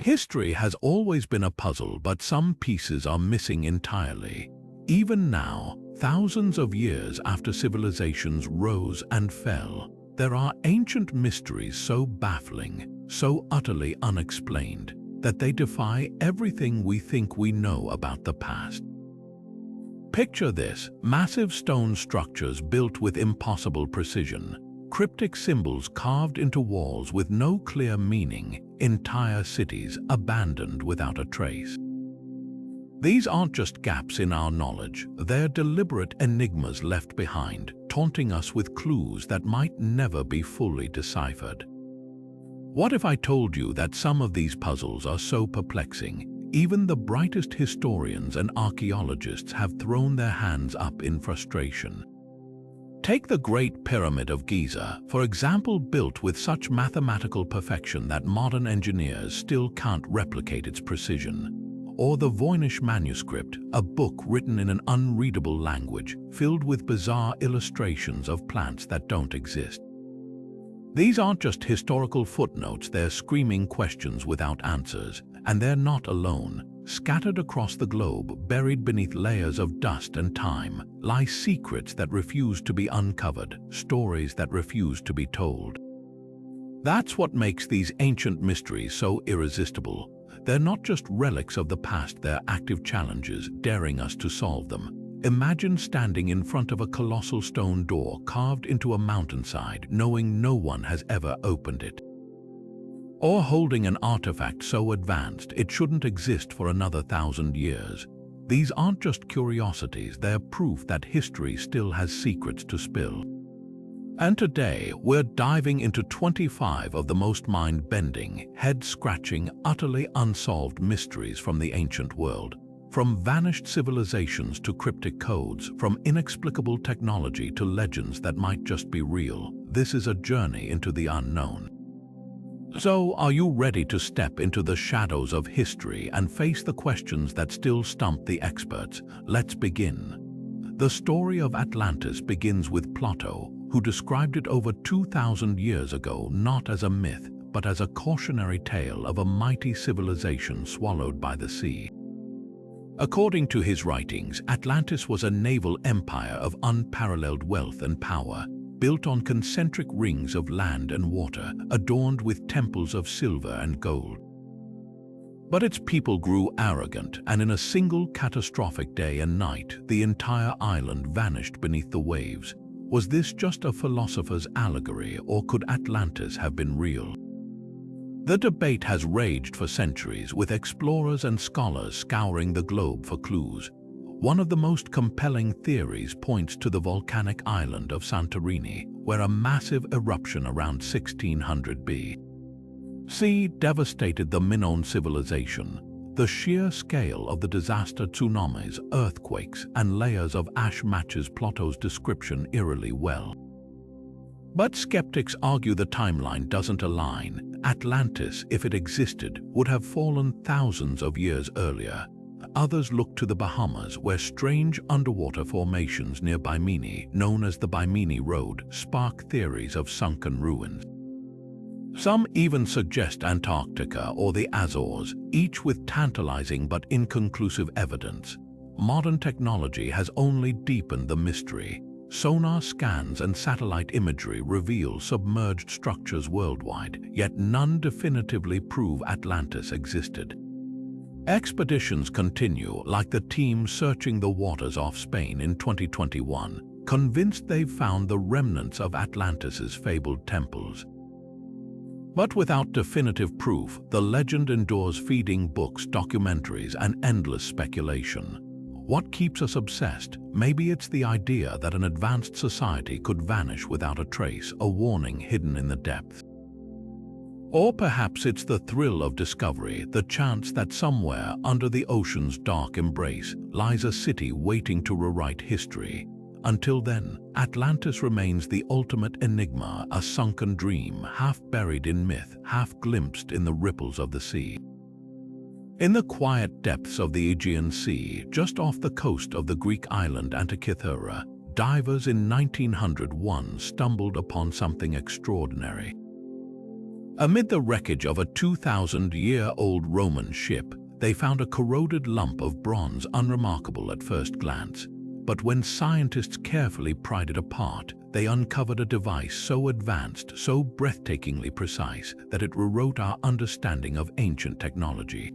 History has always been a puzzle, but some pieces are missing entirely. Even now, thousands of years after civilizations rose and fell, there are ancient mysteries so baffling, so utterly unexplained, that they defy everything we think we know about the past. Picture this: massive stone structures built with impossible precision, cryptic symbols carved into walls with no clear meaning, entire cities abandoned without a trace. These aren't just gaps in our knowledge, they're deliberate enigmas left behind, taunting us with clues that might never be fully deciphered. What if I told you that some of these puzzles are so perplexing, even the brightest historians and archaeologists have thrown their hands up in frustration? Take the Great Pyramid of Giza, for example, built with such mathematical perfection that modern engineers still can't replicate its precision. Or the Voynich Manuscript, a book written in an unreadable language, filled with bizarre illustrations of plants that don't exist. These aren't just historical footnotes, they're screaming questions without answers, and they're not alone. Scattered across the globe, buried beneath layers of dust and time, lie secrets that refuse to be uncovered, stories that refuse to be told. That's what makes these ancient mysteries so irresistible. They're not just relics of the past, they're active challenges, daring us to solve them. Imagine standing in front of a colossal stone door carved into a mountainside, knowing no one has ever opened it. Or holding an artifact so advanced it shouldn't exist for another 1,000 years. These aren't just curiosities, they're proof that history still has secrets to spill. And today, we're diving into 25 of the most mind-bending, head-scratching, utterly unsolved mysteries from the ancient world. From vanished civilizations to cryptic codes, from inexplicable technology to legends that might just be real, this is a journey into the unknown. So, are you ready to step into the shadows of history and face the questions that still stump the experts? Let's begin. The story of Atlantis begins with Plato, who described it over 2,000 years ago not as a myth, but as a cautionary tale of a mighty civilization swallowed by the sea. According to his writings, Atlantis was a naval empire of unparalleled wealth and power, built on concentric rings of land and water, adorned with temples of silver and gold. But its people grew arrogant, and in a single catastrophic day and night, the entire island vanished beneath the waves. Was this just a philosopher's allegory, or could Atlantis have been real? The debate has raged for centuries, with explorers and scholars scouring the globe for clues. One of the most compelling theories points to the volcanic island of Santorini, where a massive eruption around 1600 BC devastated the Minoan civilization. The sheer scale of the disaster, tsunamis, earthquakes, and layers of ash matches Plato's description eerily well. But skeptics argue the timeline doesn't align. Atlantis, if it existed, would have fallen thousands of years earlier. Others look to the Bahamas, where strange underwater formations near Bimini, known as the Bimini Road, spark theories of sunken ruins. Some even suggest Antarctica or the Azores, each with tantalizing but inconclusive evidence. Modern technology has only deepened the mystery. Sonar scans and satellite imagery reveal submerged structures worldwide, yet none definitively prove Atlantis existed. Expeditions continue, like the team searching the waters off Spain in 2021, convinced they've found the remnants of Atlantis's fabled temples. But without definitive proof, the legend endures, feeding books, documentaries, and endless speculation. What keeps us obsessed? Maybe it's the idea that an advanced society could vanish without a trace, a warning hidden in the depths. Or perhaps it's the thrill of discovery, the chance that somewhere under the ocean's dark embrace lies a city waiting to rewrite history. Until then, Atlantis remains the ultimate enigma, a sunken dream, half buried in myth, half glimpsed in the ripples of the sea. In the quiet depths of the Aegean Sea, just off the coast of the Greek island Antikythera, divers in 1901 stumbled upon something extraordinary. Amid the wreckage of a 2,000-year-old Roman ship, they found a corroded lump of bronze unremarkable at first glance. But when scientists carefully pried it apart, they uncovered a device so advanced, so breathtakingly precise, that it rewrote our understanding of ancient technology.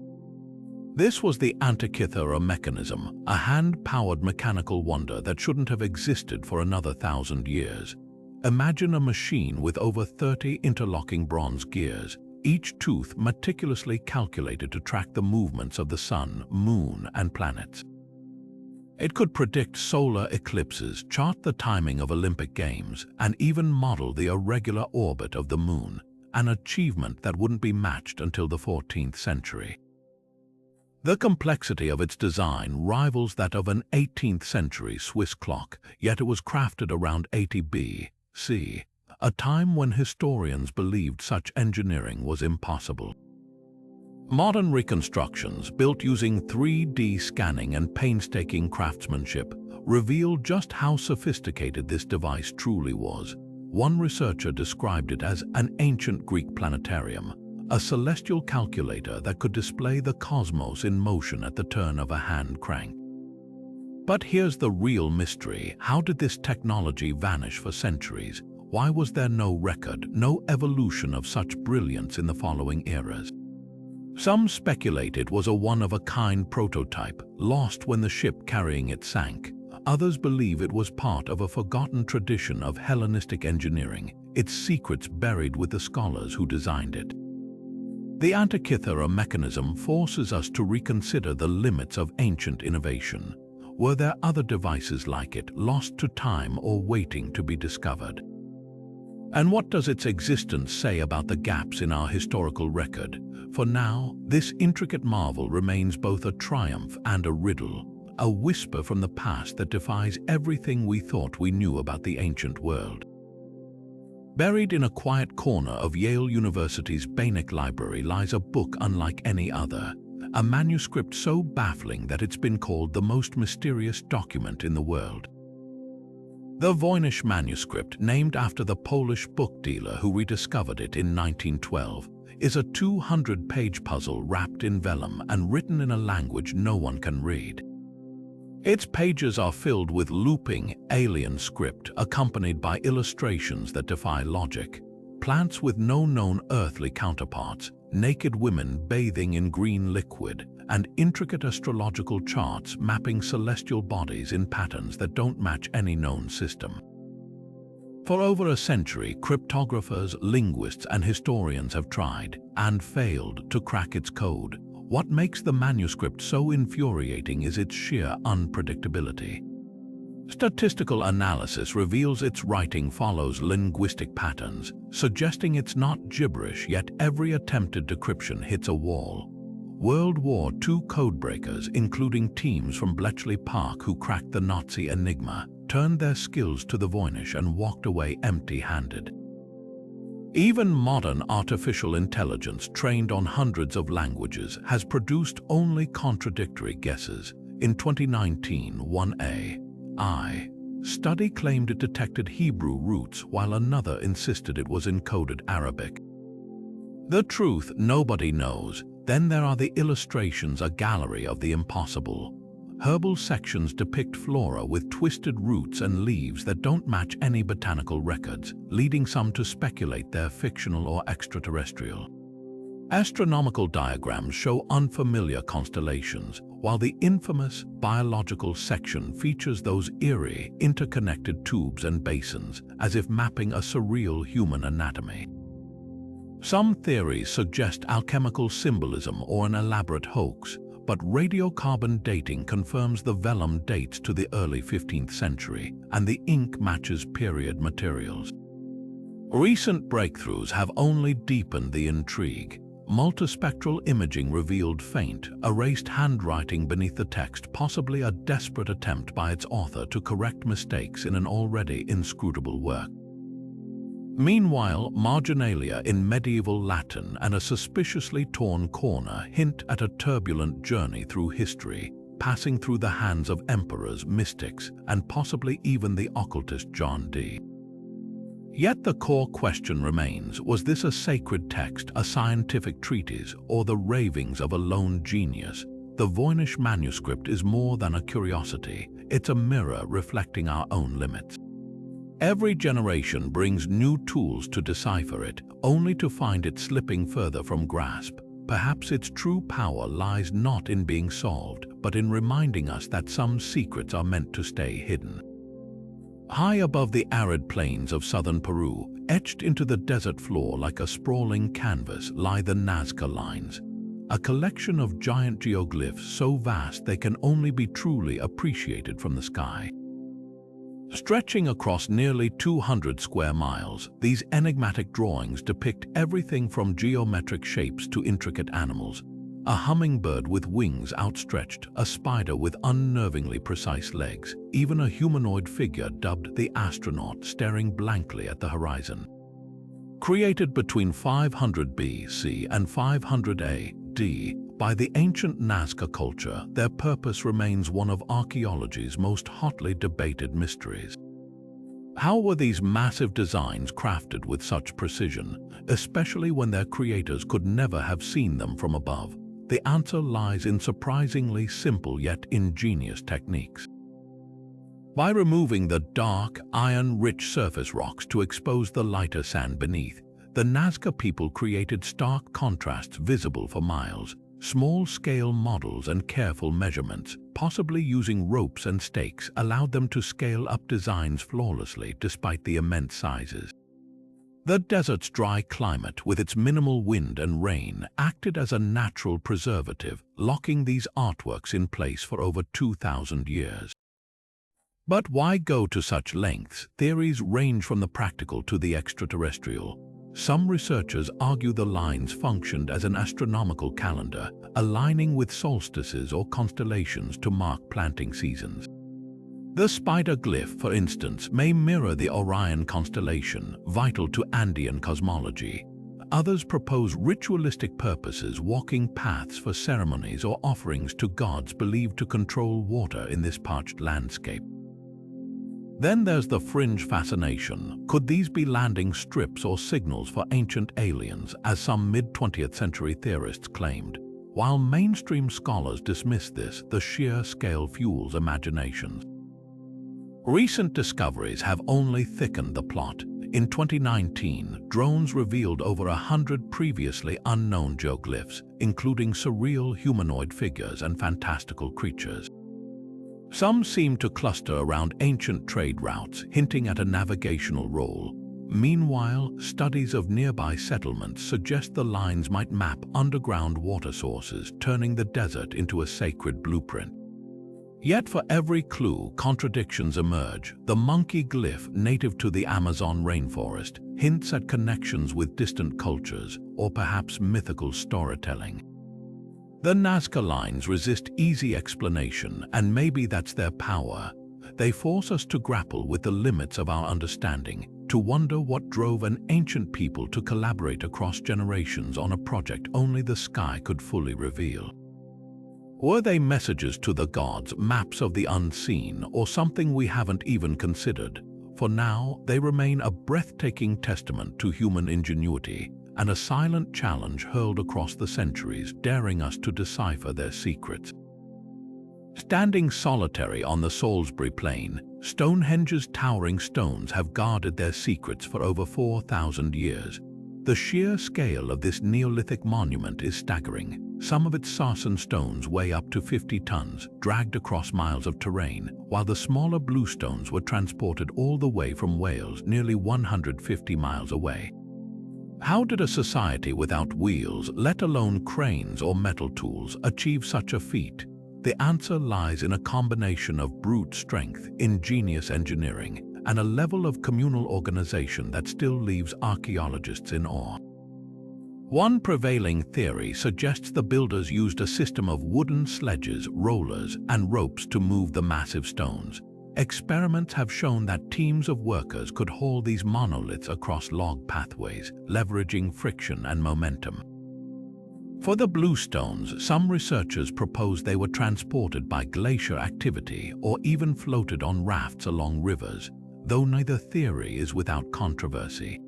This was the Antikythera Mechanism, a hand-powered mechanical wonder that shouldn't have existed for another 1,000 years. Imagine a machine with over 30 interlocking bronze gears, each tooth meticulously calculated to track the movements of the sun, moon, and planets. It could predict solar eclipses, chart the timing of Olympic Games, and even model the irregular orbit of the moon, an achievement that wouldn't be matched until the 14th century. The complexity of its design rivals that of an 18th century Swiss clock, yet it was crafted around 80 B.C., a time when historians believed such engineering was impossible. Modern reconstructions, built using 3D scanning and painstaking craftsmanship, reveal just how sophisticated this device truly was. One researcher described it as an ancient Greek planetarium, a celestial calculator that could display the cosmos in motion at the turn of a hand crank. But here's the real mystery. How did this technology vanish for centuries? Why was there no record, no evolution of such brilliance in the following eras? Some speculate it was a one-of-a-kind prototype, lost when the ship carrying it sank. Others believe it was part of a forgotten tradition of Hellenistic engineering, its secrets buried with the scholars who designed it. The Antikythera Mechanism forces us to reconsider the limits of ancient innovation. Were there other devices like it, lost to time or waiting to be discovered? And what does its existence say about the gaps in our historical record? For now, this intricate marvel remains both a triumph and a riddle, a whisper from the past that defies everything we thought we knew about the ancient world. Buried in a quiet corner of Yale University's Voynich Library lies a book unlike any other, a manuscript so baffling that it's been called the most mysterious document in the world. The Voynich Manuscript, named after the Polish book dealer who rediscovered it in 1912, is a 200-page puzzle wrapped in vellum and written in a language no one can read. Its pages are filled with looping, alien script accompanied by illustrations that defy logic, plants with no known earthly counterparts, naked women bathing in green liquid, and intricate astrological charts mapping celestial bodies in patterns that don't match any known system. For over a century, cryptographers, linguists, and historians have tried, and failed, to crack its code. What makes the manuscript so infuriating is its sheer unpredictability. Statistical analysis reveals its writing follows linguistic patterns, suggesting it's not gibberish, yet every attempted decryption hits a wall. World War II codebreakers, including teams from Bletchley Park who cracked the Nazi enigma, turned their skills to the Voynich and walked away empty-handed. Even modern artificial intelligence, trained on hundreds of languages, has produced only contradictory guesses. In 2019, one AI study claimed it detected Hebrew roots, while another insisted it was encoded Arabic. The truth nobody knows. Then there are the illustrations, a gallery of the impossible. Herbal sections depict flora with twisted roots and leaves that don't match any botanical records, leading some to speculate they're fictional or extraterrestrial. Astronomical diagrams show unfamiliar constellations, while the infamous biological section features those eerie, interconnected tubes and basins, as if mapping a surreal human anatomy. Some theories suggest alchemical symbolism or an elaborate hoax, but radiocarbon dating confirms the vellum dates to the early 15th century, and the ink matches period materials. Recent breakthroughs have only deepened the intrigue. Multispectral imaging revealed faint, erased handwriting beneath the text, possibly a desperate attempt by its author to correct mistakes in an already inscrutable work. Meanwhile, marginalia in medieval Latin and a suspiciously torn corner hint at a turbulent journey through history, passing through the hands of emperors, mystics, and possibly even the occultist John Dee. Yet the core question remains, was this a sacred text, a scientific treatise, or the ravings of a lone genius? The Voynich Manuscript is more than a curiosity, it's a mirror reflecting our own limits. Every generation brings new tools to decipher it, only to find it slipping further from grasp. Perhaps its true power lies not in being solved, but in reminding us that some secrets are meant to stay hidden. High above the arid plains of southern Peru, etched into the desert floor like a sprawling canvas, lie the Nazca Lines, a collection of giant geoglyphs so vast they can only be truly appreciated from the sky. Stretching across nearly 200 square miles, these enigmatic drawings depict everything from geometric shapes to intricate animals. A hummingbird with wings outstretched, a spider with unnervingly precise legs, even a humanoid figure dubbed the astronaut staring blankly at the horizon. Created between 500 BC and 500 AD by the ancient Nazca culture, their purpose remains one of archaeology's most hotly debated mysteries. How were these massive designs crafted with such precision, especially when their creators could never have seen them from above? The answer lies in surprisingly simple yet ingenious techniques. By removing the dark, iron-rich surface rocks to expose the lighter sand beneath, the Nazca people created stark contrasts visible for miles. Small-scale models and careful measurements, possibly using ropes and stakes, allowed them to scale up designs flawlessly despite the immense sizes. The desert's dry climate, with its minimal wind and rain, acted as a natural preservative, locking these artworks in place for over 2,000 years. But why go to such lengths? Theories range from the practical to the extraterrestrial. Some researchers argue the lines functioned as an astronomical calendar, aligning with solstices or constellations to mark planting seasons. The spider glyph, for instance, may mirror the Orion constellation, vital to Andean cosmology. Others propose ritualistic purposes, walking paths for ceremonies or offerings to gods believed to control water in this parched landscape. Then there's the fringe fascination. Could these be landing strips or signals for ancient aliens, as some mid-20th century theorists claimed? While mainstream scholars dismiss this, the sheer scale fuels imaginations. Recent discoveries have only thickened the plot. In 2019, drones revealed over 100 previously unknown geoglyphs, including surreal humanoid figures and fantastical creatures. Some seem to cluster around ancient trade routes, hinting at a navigational role. Meanwhile, studies of nearby settlements suggest the lines might map underground water sources, turning the desert into a sacred blueprint. Yet for every clue, contradictions emerge. The monkey glyph, native to the Amazon rainforest, hints at connections with distant cultures or perhaps mythical storytelling. The Nazca Lines resist easy explanation, and maybe that's their power. They force us to grapple with the limits of our understanding, to wonder what drove an ancient people to collaborate across generations on a project only the sky could fully reveal. Were they messages to the gods, maps of the unseen, or something we haven't even considered? For now, they remain a breathtaking testament to human ingenuity and a silent challenge hurled across the centuries, daring us to decipher their secrets. Standing solitary on the Salisbury Plain, Stonehenge's towering stones have guarded their secrets for over 4,000 years. The sheer scale of this Neolithic monument is staggering. Some of its sarsen stones weigh up to 50 tons, dragged across miles of terrain, while the smaller bluestones were transported all the way from Wales, nearly 150 miles away. How did a society without wheels, let alone cranes or metal tools, achieve such a feat? The answer lies in a combination of brute strength, ingenious engineering, and a level of communal organization that still leaves archaeologists in awe. One prevailing theory suggests the builders used a system of wooden sledges, rollers, and ropes to move the massive stones. Experiments have shown that teams of workers could haul these monoliths across log pathways, leveraging friction and momentum. For the bluestones, some researchers propose they were transported by glacier activity or even floated on rafts along rivers. though neither theory is without controversy.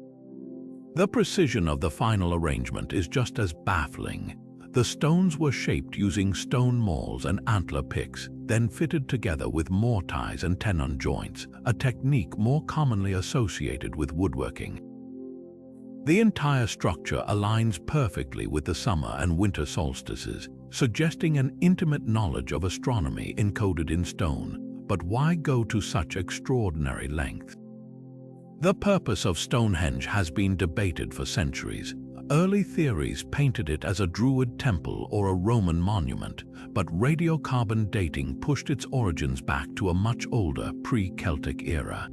The precision of the final arrangement is just as baffling. The stones were shaped using stone mauls and antler picks, then fitted together with mortise and tenon joints, a technique more commonly associated with woodworking. The entire structure aligns perfectly with the summer and winter solstices, suggesting an intimate knowledge of astronomy encoded in stone. But why go to such extraordinary lengths? The purpose of Stonehenge has been debated for centuries. Early theories painted it as a Druid temple or a Roman monument, but radiocarbon dating pushed its origins back to a much older, pre-Celtic era.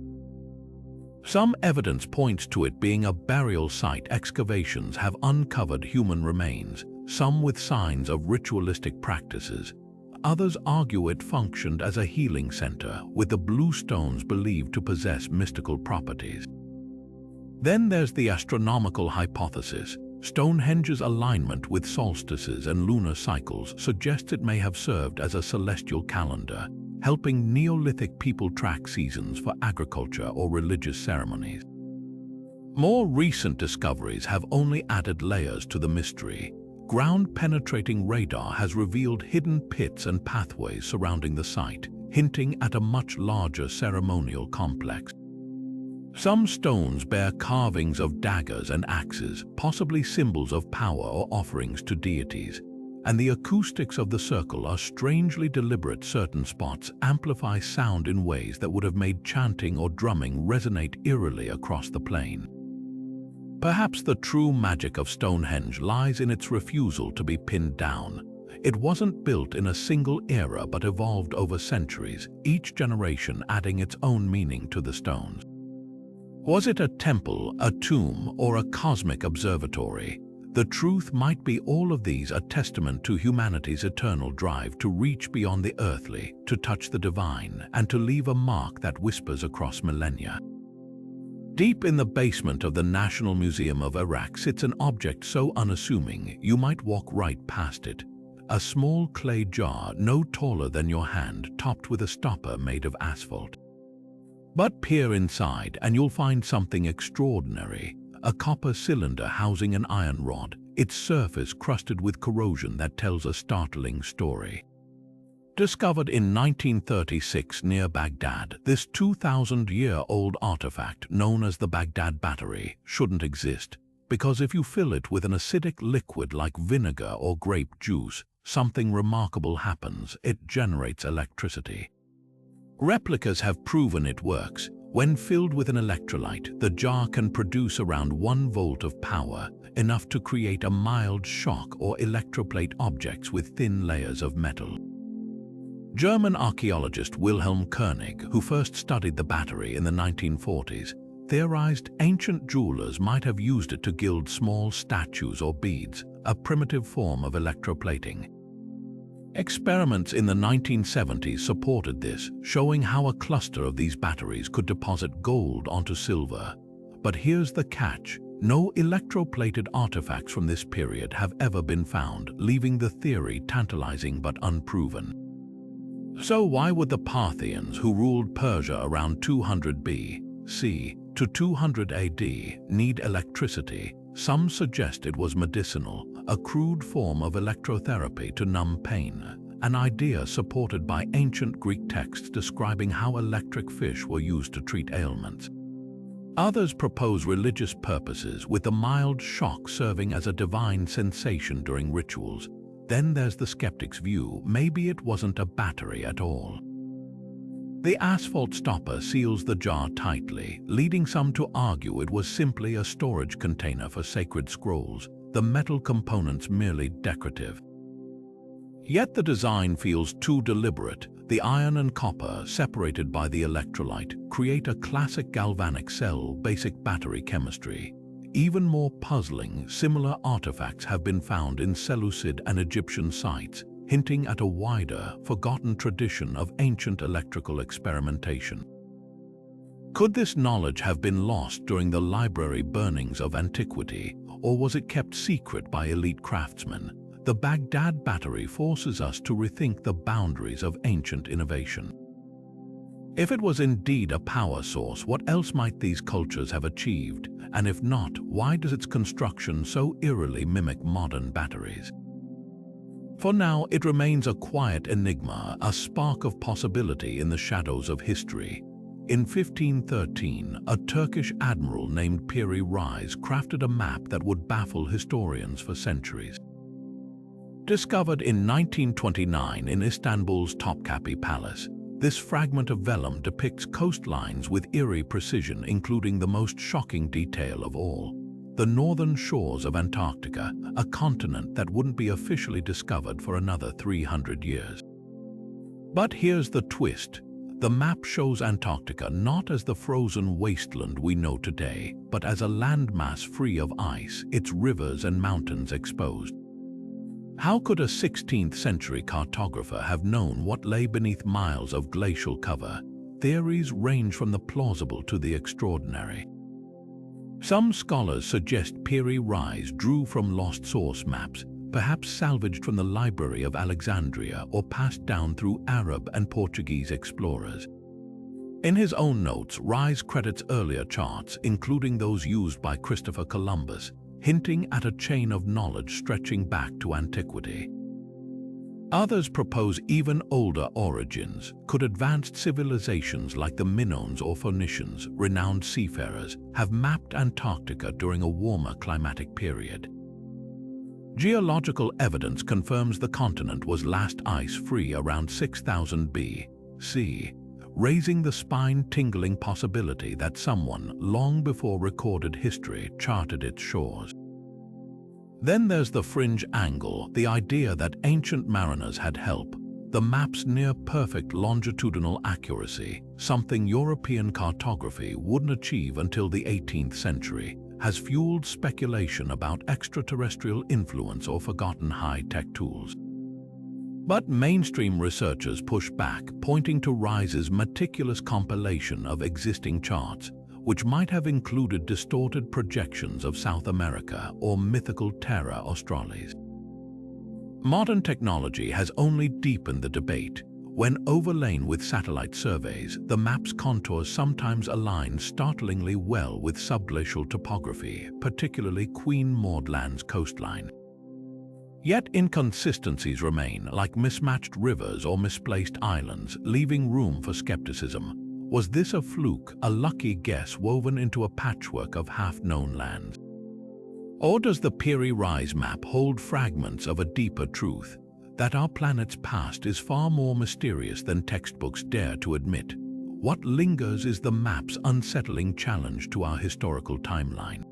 Some evidence points to it being a burial site. Excavations have uncovered human remains, some with signs of ritualistic practices. Others argue it functioned as a healing center, with the blue stones believed to possess mystical properties. Then there's the astronomical hypothesis. Stonehenge's alignment with solstices and lunar cycles suggests it may have served as a celestial calendar, helping Neolithic people track seasons for agriculture or religious ceremonies. More recent discoveries have only added layers to the mystery. Ground-penetrating radar has revealed hidden pits and pathways surrounding the site, hinting at a much larger ceremonial complex. Some stones bear carvings of daggers and axes, possibly symbols of power or offerings to deities. And the acoustics of the circle are strangely deliberate. Certain spots amplify sound in ways that would have made chanting or drumming resonate eerily across the plain. Perhaps the true magic of Stonehenge lies in its refusal to be pinned down. It wasn't built in a single era but evolved over centuries, each generation adding its own meaning to the stones. Was it a temple, a tomb, or a cosmic observatory? The truth might be all of these, a testament to humanity's eternal drive to reach beyond the earthly, to touch the divine, and to leave a mark that whispers across millennia. Deep in the basement of the National Museum of Iraq sits an object so unassuming you might walk right past it. A small clay jar no taller than your hand, topped with a stopper made of asphalt. But peer inside and you'll find something extraordinary. A copper cylinder housing an iron rod, its surface crusted with corrosion that tells a startling story. Discovered in 1936 near Baghdad, this 2,000-year-old artifact, known as the Baghdad Battery, shouldn't exist, because if you fill it with an acidic liquid like vinegar or grape juice, something remarkable happens. It generates electricity. Replicas have proven it works. When filled with an electrolyte, the jar can produce around 1 volt of power, enough to create a mild shock or electroplate objects with thin layers of metal. German archaeologist Wilhelm Koenig, who first studied the battery in the 1940s, theorized ancient jewelers might have used it to gild small statues or beads, a primitive form of electroplating. Experiments in the 1970s supported this, showing how a cluster of these batteries could deposit gold onto silver. But here's the catch: no electroplated artifacts from this period have ever been found, leaving the theory tantalizing but unproven. So why would the Parthians, who ruled Persia around 200 B.C. to 200 AD, need electricity? Some suggest it was medicinal, a crude form of electrotherapy to numb pain, an idea supported by ancient Greek texts describing how electric fish were used to treat ailments. Others propose religious purposes, with the mild shock serving as a divine sensation during rituals. Then there's the skeptic's view: maybe it wasn't a battery at all. The asphalt stopper seals the jar tightly, leading some to argue it was simply a storage container for sacred scrolls, the metal components merely decorative. Yet the design feels too deliberate. The iron and copper, separated by the electrolyte, create a classic galvanic cell basic battery chemistry. Even more puzzling, similar artifacts have been found in Seleucid and Egyptian sites, hinting at a wider, forgotten tradition of ancient electrical experimentation. Could this knowledge have been lost during the library burnings of antiquity, or was it kept secret by elite craftsmen? The Baghdad Battery forces us to rethink the boundaries of ancient innovation. If it was indeed a power source, what else might these cultures have achieved? And if not, why does its construction so eerily mimic modern batteries? For now, it remains a quiet enigma, a spark of possibility in the shadows of history. In 1513, a Turkish admiral named Piri Reis crafted a map that would baffle historians for centuries. Discovered in 1929 in Istanbul's Topkapi Palace, this fragment of vellum depicts coastlines with eerie precision, including the most shocking detail of all: the northern shores of Antarctica, a continent that wouldn't be officially discovered for another 300 years. But here's the twist. The map shows Antarctica not as the frozen wasteland we know today, but as a landmass free of ice, its rivers and mountains exposed. How could a 16th century cartographer have known what lay beneath miles of glacial cover? Theories range from the plausible to the extraordinary. Some scholars suggest Piri Reis drew from lost source maps, perhaps salvaged from the Library of Alexandria or passed down through Arab and Portuguese explorers. In his own notes, Reis credits earlier charts, including those used by Christopher Columbus, hinting at a chain of knowledge stretching back to antiquity. Others propose even older origins. Could advanced civilizations like the Minoans or Phoenicians, renowned seafarers, have mapped Antarctica during a warmer climatic period? Geological evidence confirms the continent was last ice-free around 6000 B.C., raising the spine-tingling possibility that someone, long before recorded history, charted its shores. Then there's the fringe angle, the idea that ancient mariners had help. The map's near-perfect longitudinal accuracy, something European cartography wouldn't achieve until the 18th century, has fueled speculation about extraterrestrial influence or forgotten high-tech tools. But mainstream researchers push back, pointing to Reis's meticulous compilation of existing charts, which might have included distorted projections of South America or mythical Terra Australis. Modern technology has only deepened the debate. When overlain with satellite surveys, the map's contours sometimes align startlingly well with subglacial topography, particularly Queen Maud Land's coastline. Yet inconsistencies remain, like mismatched rivers or misplaced islands, leaving room for skepticism. Was this a fluke, a lucky guess woven into a patchwork of half-known lands? Or does the Piri Reis map hold fragments of a deeper truth? That our planet's past is far more mysterious than textbooks dare to admit. What lingers is the map's unsettling challenge to our historical timeline.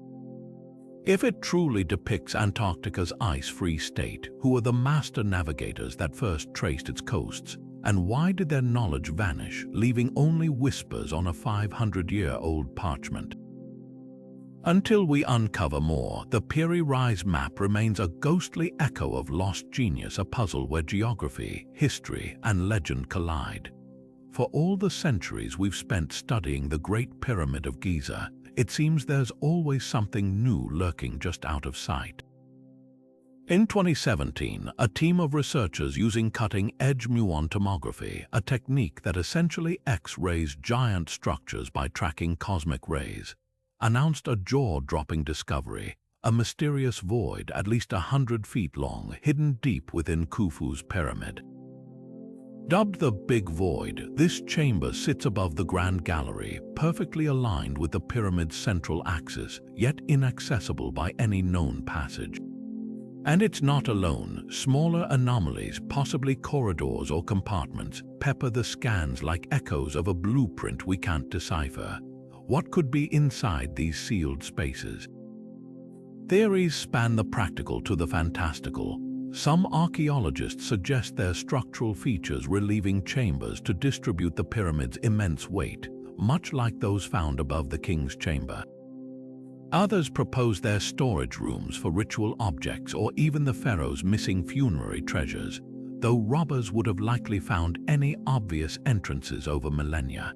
If it truly depicts Antarctica's ice-free state, who are the master navigators that first traced its coasts? And why did their knowledge vanish, leaving only whispers on a 500-year-old parchment? Until we uncover more, the Piri Reis map remains a ghostly echo of lost genius, a puzzle where geography, history, and legend collide. For all the centuries we've spent studying the Great Pyramid of Giza, it seems there's always something new lurking just out of sight. In 2017, a team of researchers using cutting-edge muon tomography, a technique that essentially X-rays giant structures by tracking cosmic rays, announced a jaw-dropping discovery: a mysterious void at least 100 feet long, hidden deep within Khufu's pyramid. Dubbed the Big Void, this chamber sits above the Grand Gallery, perfectly aligned with the pyramid's central axis, yet inaccessible by any known passage. And it's not alone. Smaller anomalies, possibly corridors or compartments, pepper the scans like echoes of a blueprint we can't decipher. What could be inside these sealed spaces? Theories span the practical to the fantastical. Some archaeologists suggest their structural features relieving chambers to distribute the pyramid's immense weight, much like those found above the king's chamber. Others propose their storage rooms for ritual objects or even the pharaoh's missing funerary treasures, though robbers would have likely found any obvious entrances over millennia.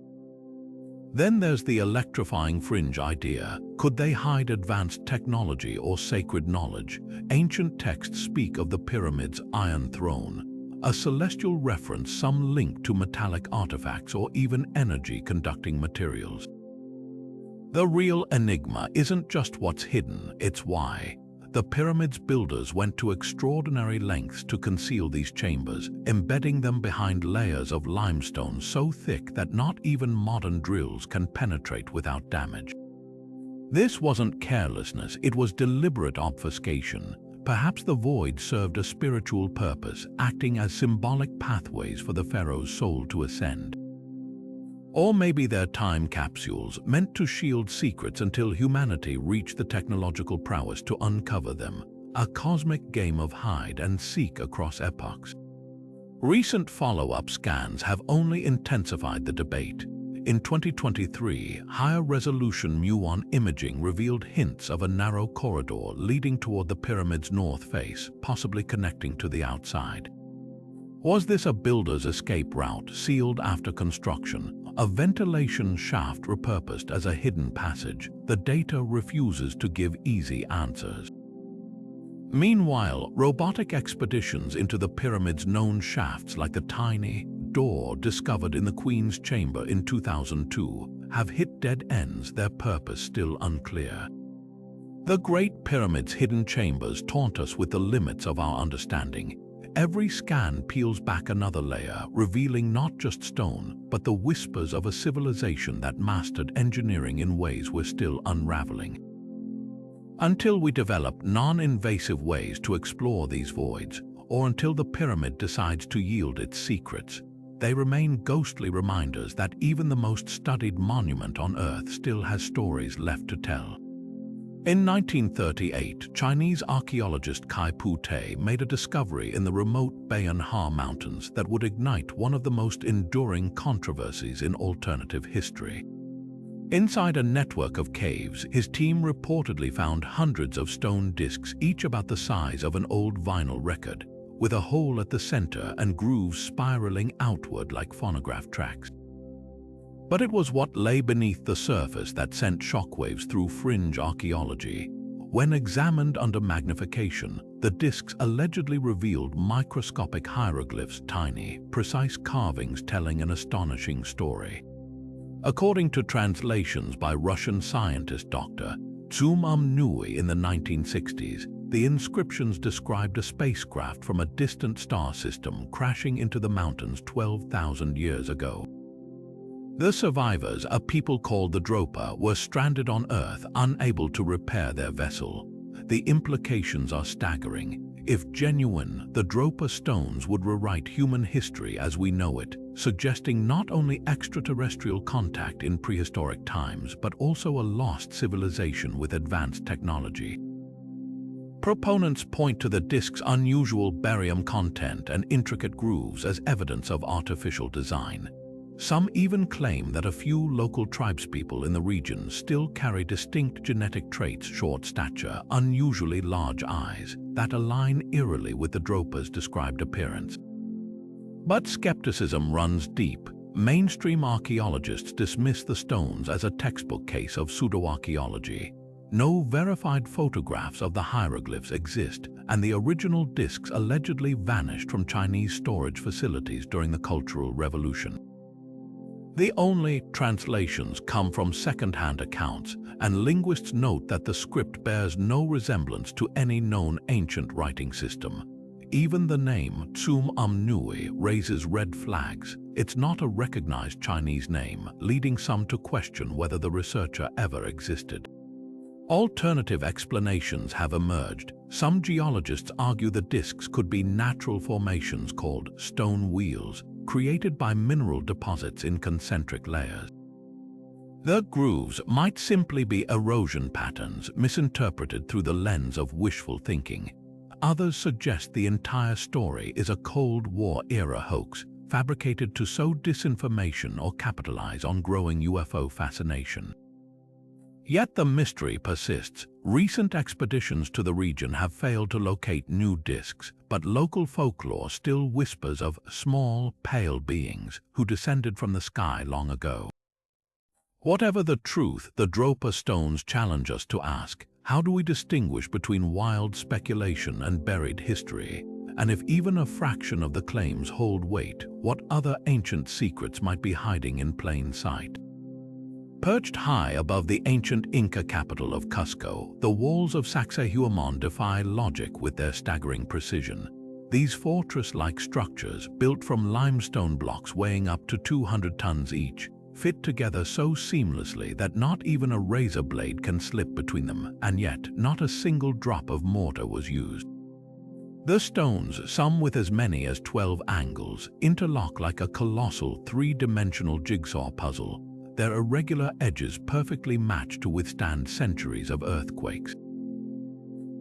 Then there's the electrifying fringe idea. Could they hide advanced technology or sacred knowledge? Ancient texts speak of the pyramid's iron throne, a celestial reference, some link to metallic artifacts or even energy-conducting materials. The real enigma isn't just what's hidden, it's why. The pyramid's builders went to extraordinary lengths to conceal these chambers, embedding them behind layers of limestone so thick that not even modern drills can penetrate without damage. This wasn't carelessness, it was deliberate obfuscation. Perhaps the void served a spiritual purpose, acting as symbolic pathways for the pharaoh's soul to ascend. Or maybe they're time capsules meant to shield secrets until humanity reached the technological prowess to uncover them, a cosmic game of hide and seek across epochs. Recent follow-up scans have only intensified the debate. In 2023, higher-resolution muon imaging revealed hints of a narrow corridor leading toward the pyramid's north face, possibly connecting to the outside. Was this a builder's escape route sealed after construction? A ventilation shaft repurposed as a hidden passage? The data refuses to give easy answers. Meanwhile, robotic expeditions into the pyramid's known shafts, like the tiny door discovered in the Queen's Chamber in 2002, have hit dead ends, their purpose still unclear. The Great Pyramid's hidden chambers taunt us with the limits of our understanding. Every scan peels back another layer, revealing not just stone, but the whispers of a civilization that mastered engineering in ways we're still unraveling. Until we develop non-invasive ways to explore these voids, or until the pyramid decides to yield its secrets, they remain ghostly reminders that even the most studied monument on Earth still has stories left to tell. In 1938, Chinese archaeologist Kai Pu-te made a discovery in the remote Bayan Ha Mountains that would ignite one of the most enduring controversies in alternative history. Inside a network of caves, his team reportedly found hundreds of stone discs, each about the size of an old vinyl record, with a hole at the center and grooves spiraling outward like phonograph tracks. But it was what lay beneath the surface that sent shockwaves through fringe archaeology. When examined under magnification, the discs allegedly revealed microscopic hieroglyphs, tiny, precise carvings telling an astonishing story. According to translations by Russian scientist Dr. Nui in the 1960s, the inscriptions described a spacecraft from a distant star system crashing into the mountains 12,000 years ago. The survivors, a people called the Dropa, were stranded on Earth, unable to repair their vessel. The implications are staggering. If genuine, the Dropa stones would rewrite human history as we know it, suggesting not only extraterrestrial contact in prehistoric times, but also a lost civilization with advanced technology. Proponents point to the disc's unusual barium content and intricate grooves as evidence of artificial design. Some even claim that a few local tribespeople in the region still carry distinct genetic traits: short stature, unusually large eyes, that align eerily with the Dropa's described appearance. But skepticism runs deep. Mainstream archaeologists dismiss the stones as a textbook case of pseudoarchaeology. No verified photographs of the hieroglyphs exist, and the original discs allegedly vanished from Chinese storage facilities during the Cultural Revolution. The only translations come from second-hand accounts, and linguists note that the script bears no resemblance to any known ancient writing system. Even the name Nui raises red flags. It's not a recognized Chinese name, leading some to question whether the researcher ever existed. Alternative explanations have emerged. Some geologists argue the discs could be natural formations called stone wheels, created by mineral deposits in concentric layers. The grooves might simply be erosion patterns misinterpreted through the lens of wishful thinking. Others suggest the entire story is a Cold War-era hoax, fabricated to sow disinformation or capitalize on growing UFO fascination. Yet the mystery persists. Recent expeditions to the region have failed to locate new discs, but local folklore still whispers of small, pale beings who descended from the sky long ago. Whatever the truth, the Dropa stones challenge us to ask, how do we distinguish between wild speculation and buried history? And if even a fraction of the claims hold weight, what other ancient secrets might be hiding in plain sight? Perched high above the ancient Inca capital of Cusco, the walls of Sacsayhuaman defy logic with their staggering precision. These fortress-like structures, built from limestone blocks weighing up to 200 tons each, fit together so seamlessly that not even a razor blade can slip between them, and yet not a single drop of mortar was used. The stones, some with as many as 12 angles, interlock like a colossal three-dimensional jigsaw puzzle, their irregular edges perfectly matched to withstand centuries of earthquakes.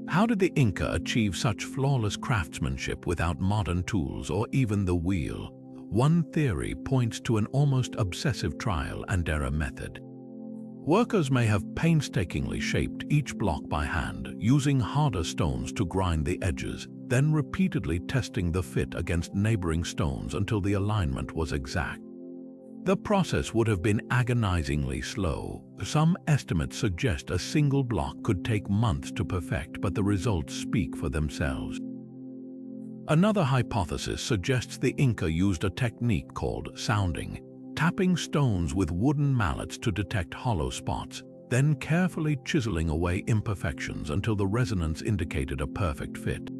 How did the Inca achieve such flawless craftsmanship without modern tools or even the wheel? One theory points to an almost obsessive trial and error method. Workers may have painstakingly shaped each block by hand, using harder stones to grind the edges, then repeatedly testing the fit against neighboring stones until the alignment was exact. The process would have been agonizingly slow. Some estimates suggest a single block could take months to perfect, but the results speak for themselves. Another hypothesis suggests the Inca used a technique called sounding, tapping stones with wooden mallets to detect hollow spots, then carefully chiseling away imperfections until the resonance indicated a perfect fit.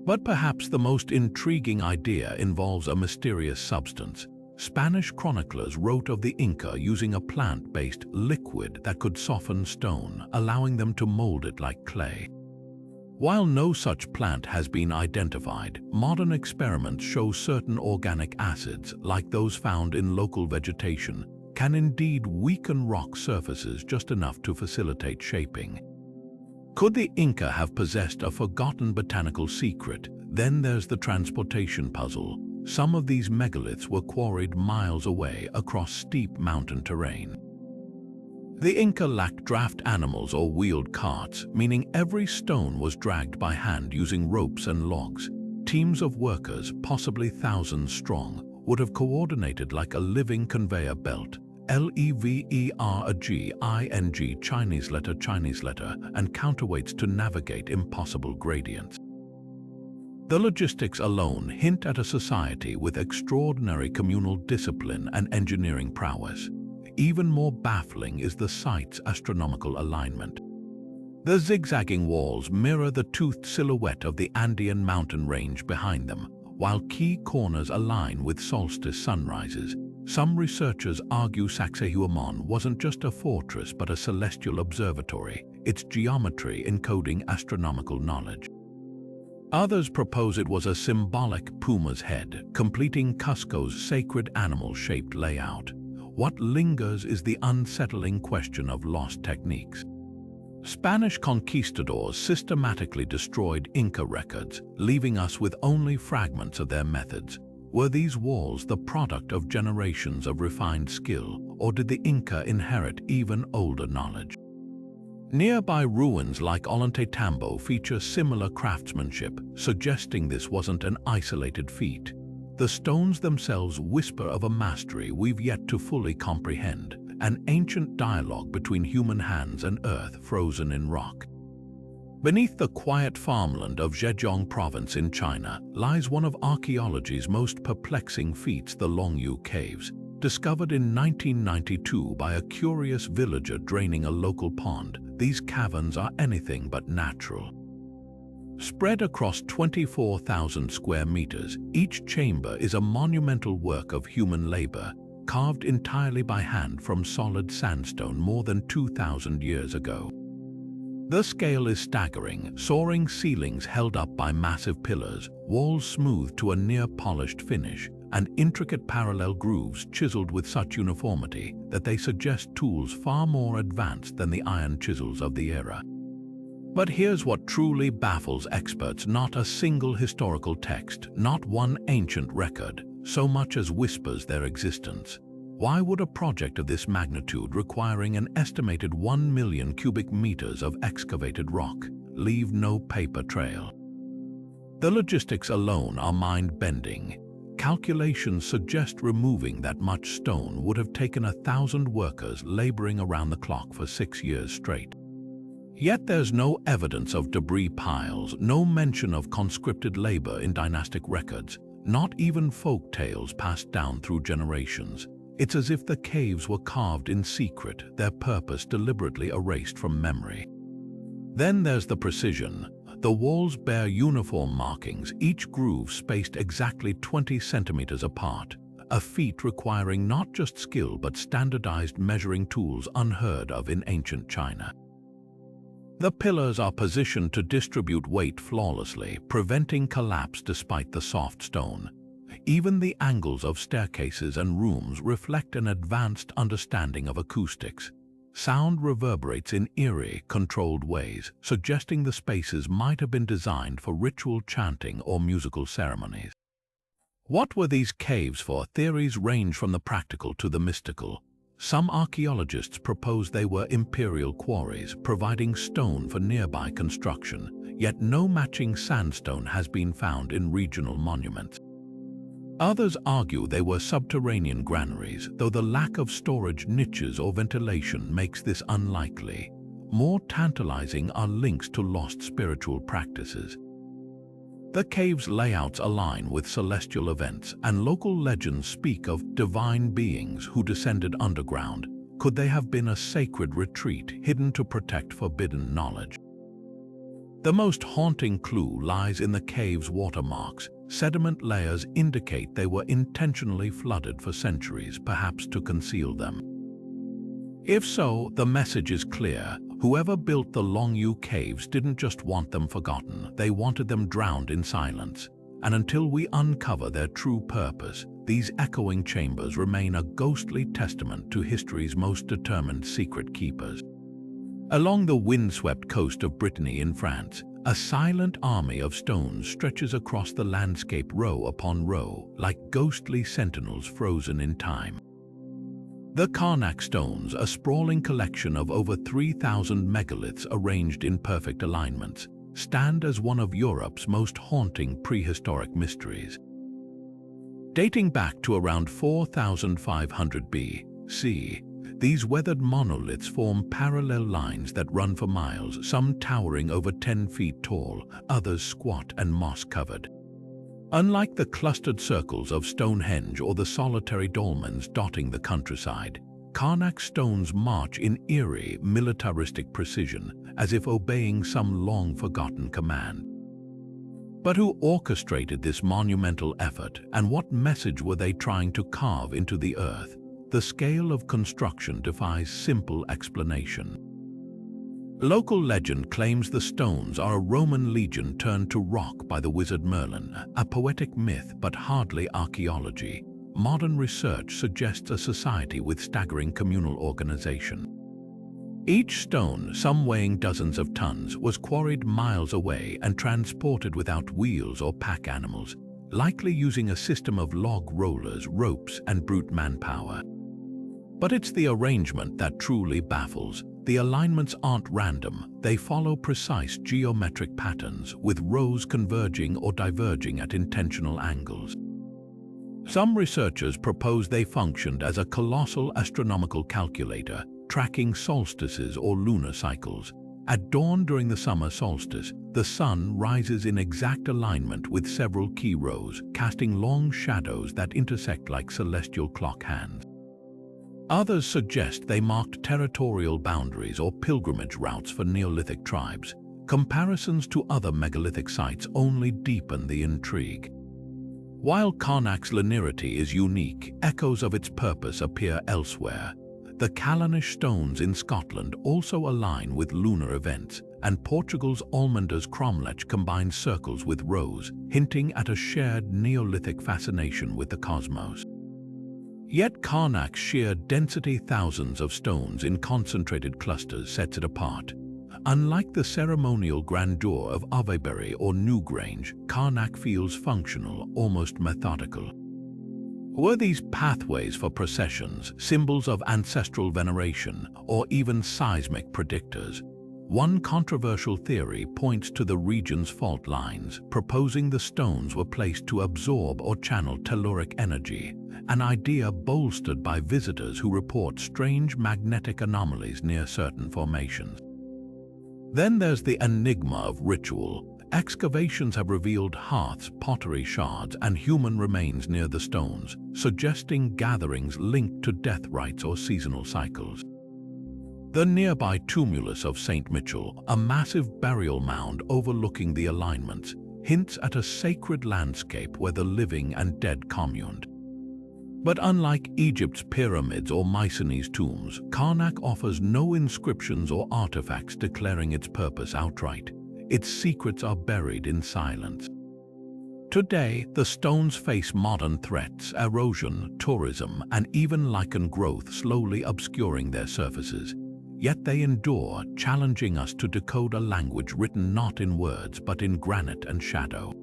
But perhaps the most intriguing idea involves a mysterious substance. Spanish chroniclers wrote of the Inca using a plant-based liquid that could soften stone, allowing them to mold it like clay. While no such plant has been identified, modern experiments show certain organic acids, like those found in local vegetation, can indeed weaken rock surfaces just enough to facilitate shaping. Could the Inca have possessed a forgotten botanical secret? Then there's the transportation puzzle. Some of these megaliths were quarried miles away across steep mountain terrain. The Inca lacked draft animals or wheeled carts, meaning every stone was dragged by hand using ropes and logs. Teams of workers, possibly thousands strong, would have coordinated like a living conveyor belt. Leveraging Chinese letter, and counterweights to navigate impossible gradients. The logistics alone hint at a society with extraordinary communal discipline and engineering prowess. Even more baffling is the site's astronomical alignment. The zigzagging walls mirror the toothed silhouette of the Andean mountain range behind them, while key corners align with solstice sunrises. Some researchers argue Sacsayhuaman wasn't just a fortress but a celestial observatory, its geometry encoding astronomical knowledge. Others propose it was a symbolic puma's head, completing Cusco's sacred animal-shaped layout. What lingers is the unsettling question of lost techniques. Spanish conquistadors systematically destroyed Inca records, leaving us with only fragments of their methods. Were these walls the product of generations of refined skill, or did the Inca inherit even older knowledge? Nearby ruins like Ollantaytambo feature similar craftsmanship, suggesting this wasn't an isolated feat. The stones themselves whisper of a mastery we've yet to fully comprehend, an ancient dialogue between human hands and earth frozen in rock. Beneath the quiet farmland of Zhejiang province in China lies one of archaeology's most perplexing feats, the Longyu Caves. Discovered in 1992 by a curious villager draining a local pond, these caverns are anything but natural. Spread across 24,000 square meters, each chamber is a monumental work of human labor, carved entirely by hand from solid sandstone more than 2,000 years ago. The scale is staggering, soaring ceilings held up by massive pillars, walls smoothed to a near-polished finish, and intricate parallel grooves chiseled with such uniformity that they suggest tools far more advanced than the iron chisels of the era. But here's what truly baffles experts: not a single historical text, not one ancient record, so much as whispers their existence. Why would a project of this magnitude, requiring an estimated 1 million cubic meters of excavated rock, leave no paper trail? The logistics alone are mind-bending. Calculations suggest removing that much stone would have taken 1,000 workers laboring around the clock for 6 years straight. Yet there's no evidence of debris piles, no mention of conscripted labor in dynastic records, not even folk tales passed down through generations. It's as if the caves were carved in secret, their purpose deliberately erased from memory. Then there's the precision. The walls bear uniform markings, each groove spaced exactly 20 centimeters apart, a feat requiring not just skill but standardized measuring tools unheard of in ancient China. The pillars are positioned to distribute weight flawlessly, preventing collapse despite the soft stone. Even the angles of staircases and rooms reflect an advanced understanding of acoustics. Sound reverberates in eerie, controlled ways, suggesting the spaces might have been designed for ritual chanting or musical ceremonies. What were these caves for? Theories range from the practical to the mystical. Some archaeologists propose they were imperial quarries, providing stone for nearby construction, yet no matching sandstone has been found in regional monuments. Others argue they were subterranean granaries, though the lack of storage niches or ventilation makes this unlikely. More tantalizing are links to lost spiritual practices. The cave's layouts align with celestial events, and local legends speak of divine beings who descended underground. Could they have been a sacred retreat hidden to protect forbidden knowledge? The most haunting clue lies in the cave's watermarks. Sediment layers indicate they were intentionally flooded for centuries, perhaps to conceal them. If so, the message is clear. Whoever built the Longyu caves didn't just want them forgotten, they wanted them drowned in silence. And until we uncover their true purpose, these echoing chambers remain a ghostly testament to history's most determined secret keepers. Along the windswept coast of Brittany in France, a silent army of stones stretches across the landscape row upon row, like ghostly sentinels frozen in time. The Karnak stones, a sprawling collection of over 3,000 megaliths arranged in perfect alignments, stand as one of Europe's most haunting prehistoric mysteries. Dating back to around 4,500 BC, these weathered monoliths form parallel lines that run for miles, some towering over 10 feet tall, others squat and moss-covered. Unlike the clustered circles of Stonehenge or the solitary dolmens dotting the countryside, Karnak stones march in eerie, militaristic precision, as if obeying some long-forgotten command. But who orchestrated this monumental effort, and what message were they trying to carve into the earth? The scale of construction defies simple explanation. Local legend claims the stones are a Roman legion turned to rock by the wizard Merlin, a poetic myth but hardly archaeology. Modern research suggests a society with staggering communal organization. Each stone, some weighing dozens of tons, was quarried miles away and transported without wheels or pack animals, likely using a system of log rollers, ropes, and brute manpower. But it's the arrangement that truly baffles. The alignments aren't random, they follow precise geometric patterns, with rows converging or diverging at intentional angles. Some researchers propose they functioned as a colossal astronomical calculator, tracking solstices or lunar cycles. At dawn during the summer solstice, the sun rises in exact alignment with several key rows, casting long shadows that intersect like celestial clock hands. Others suggest they marked territorial boundaries or pilgrimage routes for Neolithic tribes. Comparisons to other megalithic sites only deepen the intrigue. While Karnak's linearity is unique, echoes of its purpose appear elsewhere. The Callanish stones in Scotland also align with lunar events, and Portugal's Almenda's cromlech combines circles with rows, hinting at a shared Neolithic fascination with the cosmos. Yet Karnak's sheer density, thousands of stones in concentrated clusters, sets it apart. Unlike the ceremonial grandeur of Avebury or Newgrange, Karnak feels functional, almost methodical. Were these pathways for processions, symbols of ancestral veneration, or even seismic predictors? One controversial theory points to the region's fault lines, proposing the stones were placed to absorb or channel telluric energy, an idea bolstered by visitors who report strange magnetic anomalies near certain formations. Then there's the enigma of ritual. Excavations have revealed hearths, pottery shards, and human remains near the stones, suggesting gatherings linked to death rites or seasonal cycles. The nearby tumulus of St. Mitchell, a massive burial mound overlooking the alignments, hints at a sacred landscape where the living and dead communed. But unlike Egypt's pyramids or Mycenae's tombs, Karnak offers no inscriptions or artifacts declaring its purpose outright. Its secrets are buried in silence. Today, the stones face modern threats, erosion, tourism, and even lichen growth slowly obscuring their surfaces. Yet they endure, challenging us to decode a language written not in words but in granite and shadow.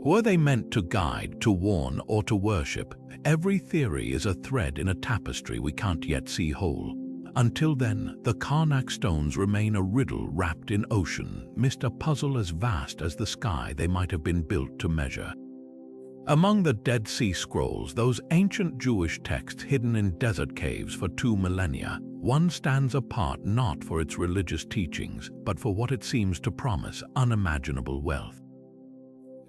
Were they meant to guide, to warn, or to worship? Every theory is a thread in a tapestry we can't yet see whole. Until then, the Karnak stones remain a riddle wrapped in ocean, mist, a puzzle as vast as the sky they might have been built to measure. Among the Dead Sea Scrolls, those ancient Jewish texts hidden in desert caves for 2 millennia, one stands apart not for its religious teachings, but for what it seems to promise: unimaginable wealth.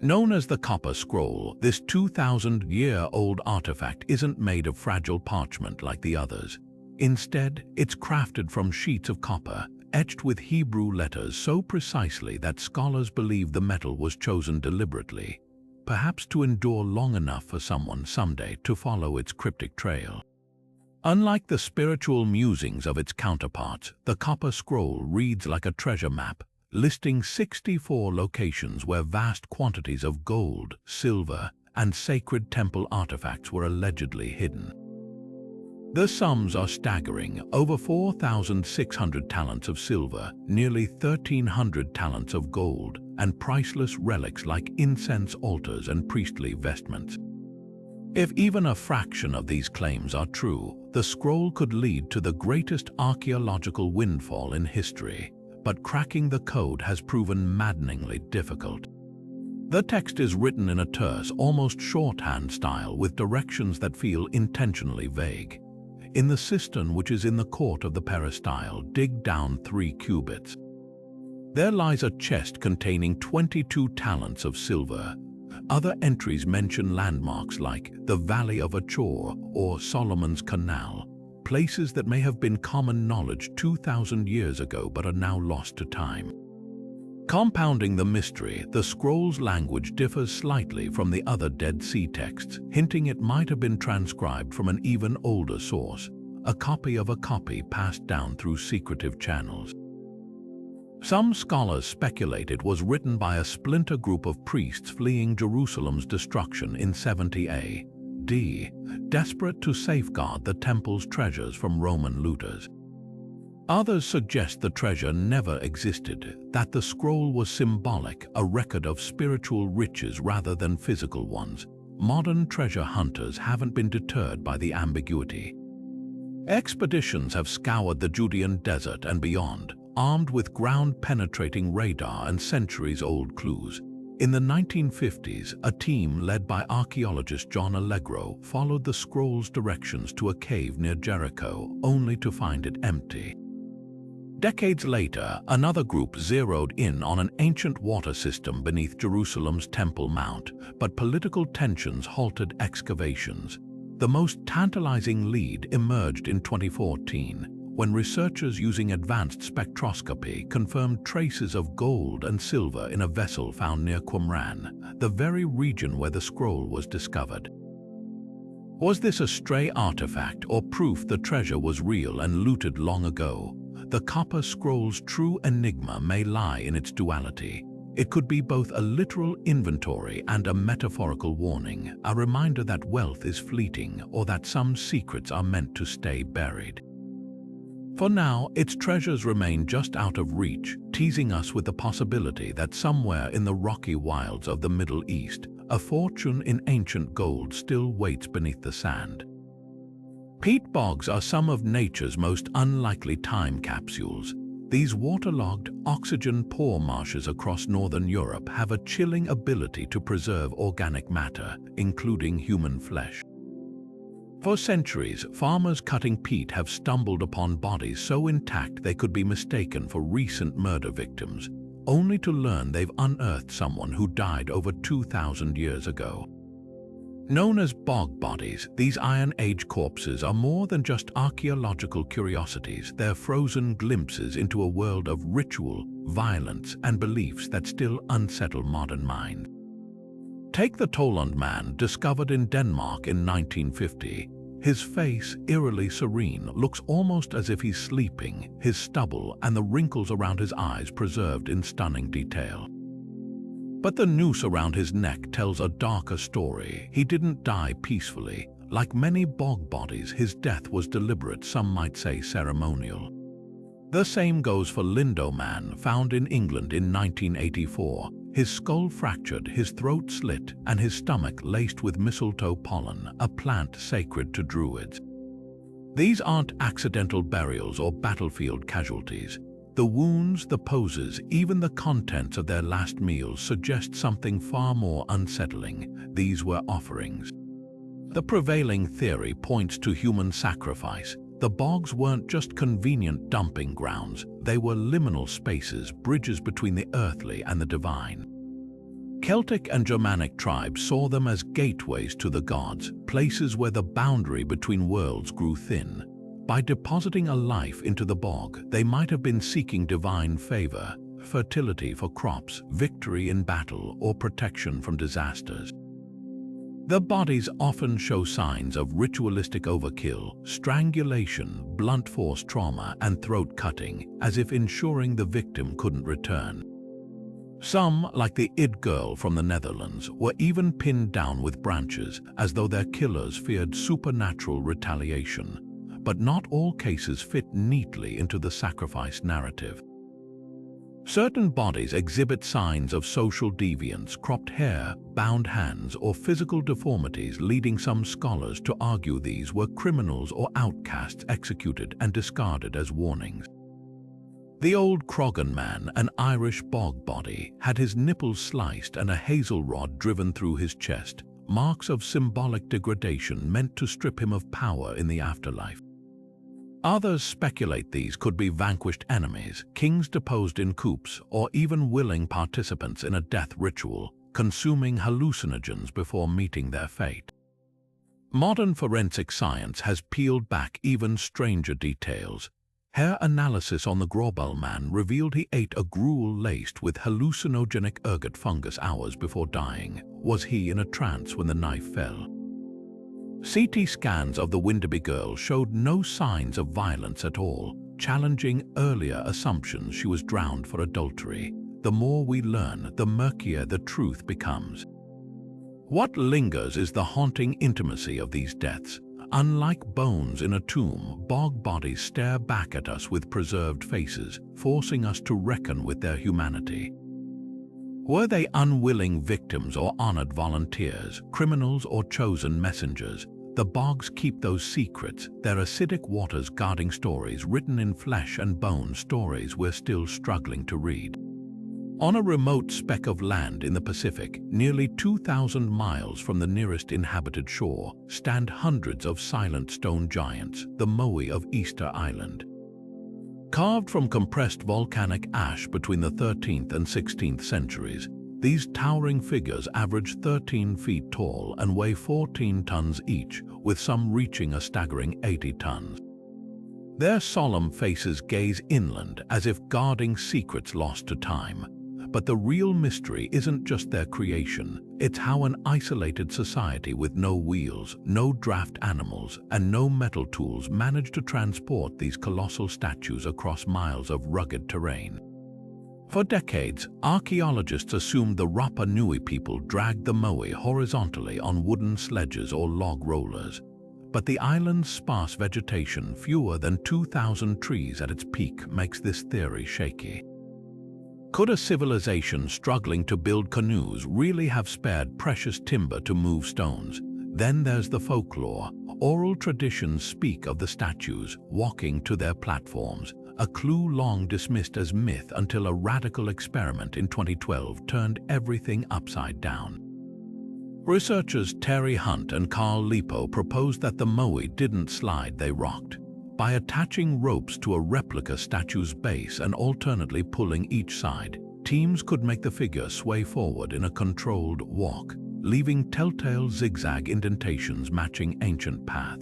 Known as the Copper Scroll, this 2,000-year-old artifact isn't made of fragile parchment like the others. Instead, it's crafted from sheets of copper, etched with Hebrew letters so precisely that scholars believe the metal was chosen deliberately, perhaps to endure long enough for someone someday to follow its cryptic trail. Unlike the spiritual musings of its counterparts, the Copper Scroll reads like a treasure map, listing 64 locations where vast quantities of gold, silver, and sacred temple artifacts were allegedly hidden. The sums are staggering: over 4,600 talents of silver, nearly 1,300 talents of gold, and priceless relics like incense altars and priestly vestments. If even a fraction of these claims are true, the scroll could lead to the greatest archaeological windfall in history. But cracking the code has proven maddeningly difficult. The text is written in a terse, almost shorthand style with directions that feel intentionally vague. In the cistern which is in the court of the peristyle, dig down 3 cubits. There lies a chest containing 22 talents of silver. Other entries mention landmarks like the Valley of Achor or Solomon's Canal, places that may have been common knowledge 2,000 years ago but are now lost to time. Compounding the mystery, the scroll's language differs slightly from the other Dead Sea texts, hinting it might have been transcribed from an even older source, a copy of a copy passed down through secretive channels. Some scholars speculate it was written by a splinter group of priests fleeing Jerusalem's destruction in 70 A.D., desperate to safeguard the temple's treasures from Roman looters. Others suggest the treasure never existed, that the scroll was symbolic, a record of spiritual riches rather than physical ones. Modern treasure hunters haven't been deterred by the ambiguity. Expeditions have scoured the Judean desert and beyond, armed with ground-penetrating radar and centuries-old clues. In the 1950s, a team led by archaeologist John Allegro followed the scroll's directions to a cave near Jericho, only to find it empty. Decades later, another group zeroed in on an ancient water system beneath Jerusalem's Temple Mount, but political tensions halted excavations. The most tantalizing lead emerged in 2014, when researchers using advanced spectroscopy confirmed traces of gold and silver in a vessel found near Qumran, the very region where the scroll was discovered. Was this a stray artifact or proof the treasure was real and looted long ago? The Copper Scroll's true enigma may lie in its duality. It could be both a literal inventory and a metaphorical warning, a reminder that wealth is fleeting or that some secrets are meant to stay buried. For now, its treasures remain just out of reach, teasing us with the possibility that somewhere in the rocky wilds of the Middle East, a fortune in ancient gold still waits beneath the sand. Peat bogs are some of nature's most unlikely time capsules. These waterlogged, oxygen-poor marshes across northern Europe have a chilling ability to preserve organic matter, including human flesh. For centuries, farmers cutting peat have stumbled upon bodies so intact they could be mistaken for recent murder victims, only to learn they've unearthed someone who died over 2,000 years ago. Known as bog bodies, these Iron Age corpses are more than just archaeological curiosities. They're frozen glimpses into a world of ritual, violence, and beliefs that still unsettle modern minds. Take the Toland man, discovered in Denmark in 1950. His face, eerily serene, looks almost as if he's sleeping, his stubble and the wrinkles around his eyes preserved in stunning detail. But the noose around his neck tells a darker story. He didn't die peacefully. Like many bog bodies, his death was deliberate, some might say ceremonial. The same goes for Lindo man, found in England in 1984. His skull fractured, his throat slit, and his stomach laced with mistletoe pollen, a plant sacred to druids. These aren't accidental burials or battlefield casualties. The wounds, the poses, even the contents of their last meals suggest something far more unsettling. These were offerings. The prevailing theory points to human sacrifice. The bogs weren't just convenient dumping grounds, they were liminal spaces, bridges between the earthly and the divine. Celtic and Germanic tribes saw them as gateways to the gods, places where the boundary between worlds grew thin. By depositing a life into the bog, they might have been seeking divine favor, fertility for crops, victory in battle, or protection from disasters. The bodies often show signs of ritualistic overkill, strangulation, blunt force trauma, and throat cutting, as if ensuring the victim couldn't return. Some, like the Id girl from the Netherlands, were even pinned down with branches, as though their killers feared supernatural retaliation. But not all cases fit neatly into the sacrifice narrative. Certain bodies exhibit signs of social deviance, cropped hair, bound hands, or physical deformities, leading some scholars to argue these were criminals or outcasts executed and discarded as warnings. The old Croghan man, an Irish bog body, had his nipples sliced and a hazel rod driven through his chest, marks of symbolic degradation meant to strip him of power in the afterlife. Others speculate these could be vanquished enemies, kings deposed in coups, or even willing participants in a death ritual, consuming hallucinogens before meeting their fate. Modern forensic science has peeled back even stranger details. Hair analysis on the Grobel man revealed he ate a gruel laced with hallucinogenic ergot fungus hours before dying. Was he in a trance when the knife fell? CT scans of the Winderby girl showed no signs of violence at all, challenging earlier assumptions she was drowned for adultery. The more we learn, the murkier the truth becomes. What lingers is the haunting intimacy of these deaths. Unlike bones in a tomb, bog bodies stare back at us with preserved faces, forcing us to reckon with their humanity. Were they unwilling victims or honored volunteers, criminals or chosen messengers? The bogs keep those secrets, their acidic waters guarding stories written in flesh and bone, stories we're still struggling to read. On a remote speck of land in the Pacific, nearly 2,000 miles from the nearest inhabited shore, stand hundreds of silent stone giants, the Moai of Easter Island. Carved from compressed volcanic ash between the 13th and 16th centuries, these towering figures average 13 feet tall and weigh 14 tons each, with some reaching a staggering 80 tons. Their solemn faces gaze inland as if guarding secrets lost to time. But the real mystery isn't just their creation, it's how an isolated society with no wheels, no draft animals, and no metal tools managed to transport these colossal statues across miles of rugged terrain. For decades, archaeologists assumed the Rapa Nui people dragged the Moai horizontally on wooden sledges or log rollers. But the island's sparse vegetation, fewer than 2,000 trees at its peak, makes this theory shaky. Could a civilization struggling to build canoes really have spared precious timber to move stones? Then there's the folklore. Oral traditions speak of the statues walking to their platforms, a clue long dismissed as myth until a radical experiment in 2012 turned everything upside down. Researchers Terry Hunt and Carl Lipo proposed that the moai didn't slide, they rocked. By attaching ropes to a replica statue's base and alternately pulling each side, teams could make the figure sway forward in a controlled walk, leaving telltale zigzag indentations matching ancient path.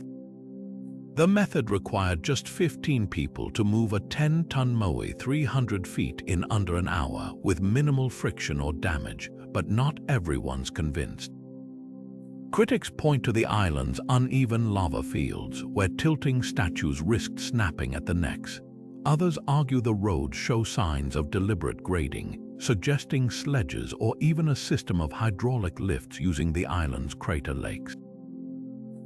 The method required just 15 people to move a 10-ton moai 300 feet in under an hour with minimal friction or damage, but not everyone's convinced. Critics point to the island's uneven lava fields, where tilting statues risked snapping at the necks. Others argue the roads show signs of deliberate grading, suggesting sledges or even a system of hydraulic lifts using the island's crater lakes.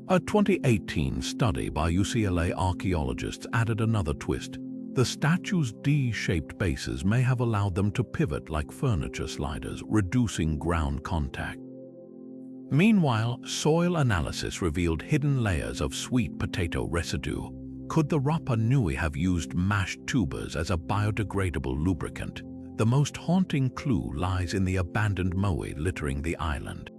A 2018 study by UCLA archaeologists added another twist. The statue's D-shaped bases may have allowed them to pivot like furniture sliders, reducing ground contact. Meanwhile, soil analysis revealed hidden layers of sweet potato residue. Could the Rapa Nui have used mashed tubers as a biodegradable lubricant? The most haunting clue lies in the abandoned moai littering the island.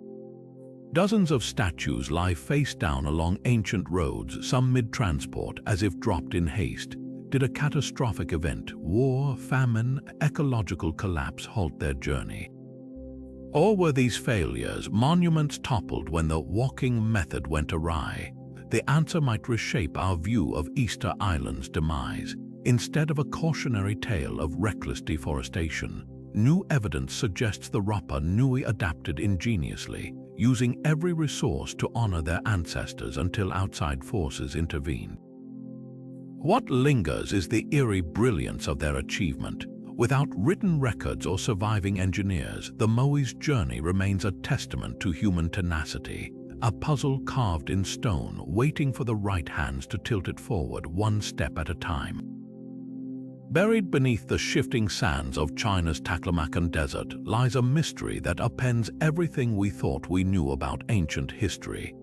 Dozens of statues lie face down along ancient roads, some mid-transport, as if dropped in haste. Did a catastrophic event, war, famine, ecological collapse halt their journey? Or were these failures monuments toppled when the walking method went awry? The answer might reshape our view of Easter Island's demise. Instead of a cautionary tale of reckless deforestation, new evidence suggests the Rapa Nui adapted ingeniously, using every resource to honor their ancestors until outside forces intervened. What lingers is the eerie brilliance of their achievement. Without written records or surviving engineers, the moai's journey remains a testament to human tenacity, a puzzle carved in stone, waiting for the right hands to tilt it forward one step at a time. Buried beneath the shifting sands of China's Taklamakan Desert lies a mystery that upends everything we thought we knew about ancient history.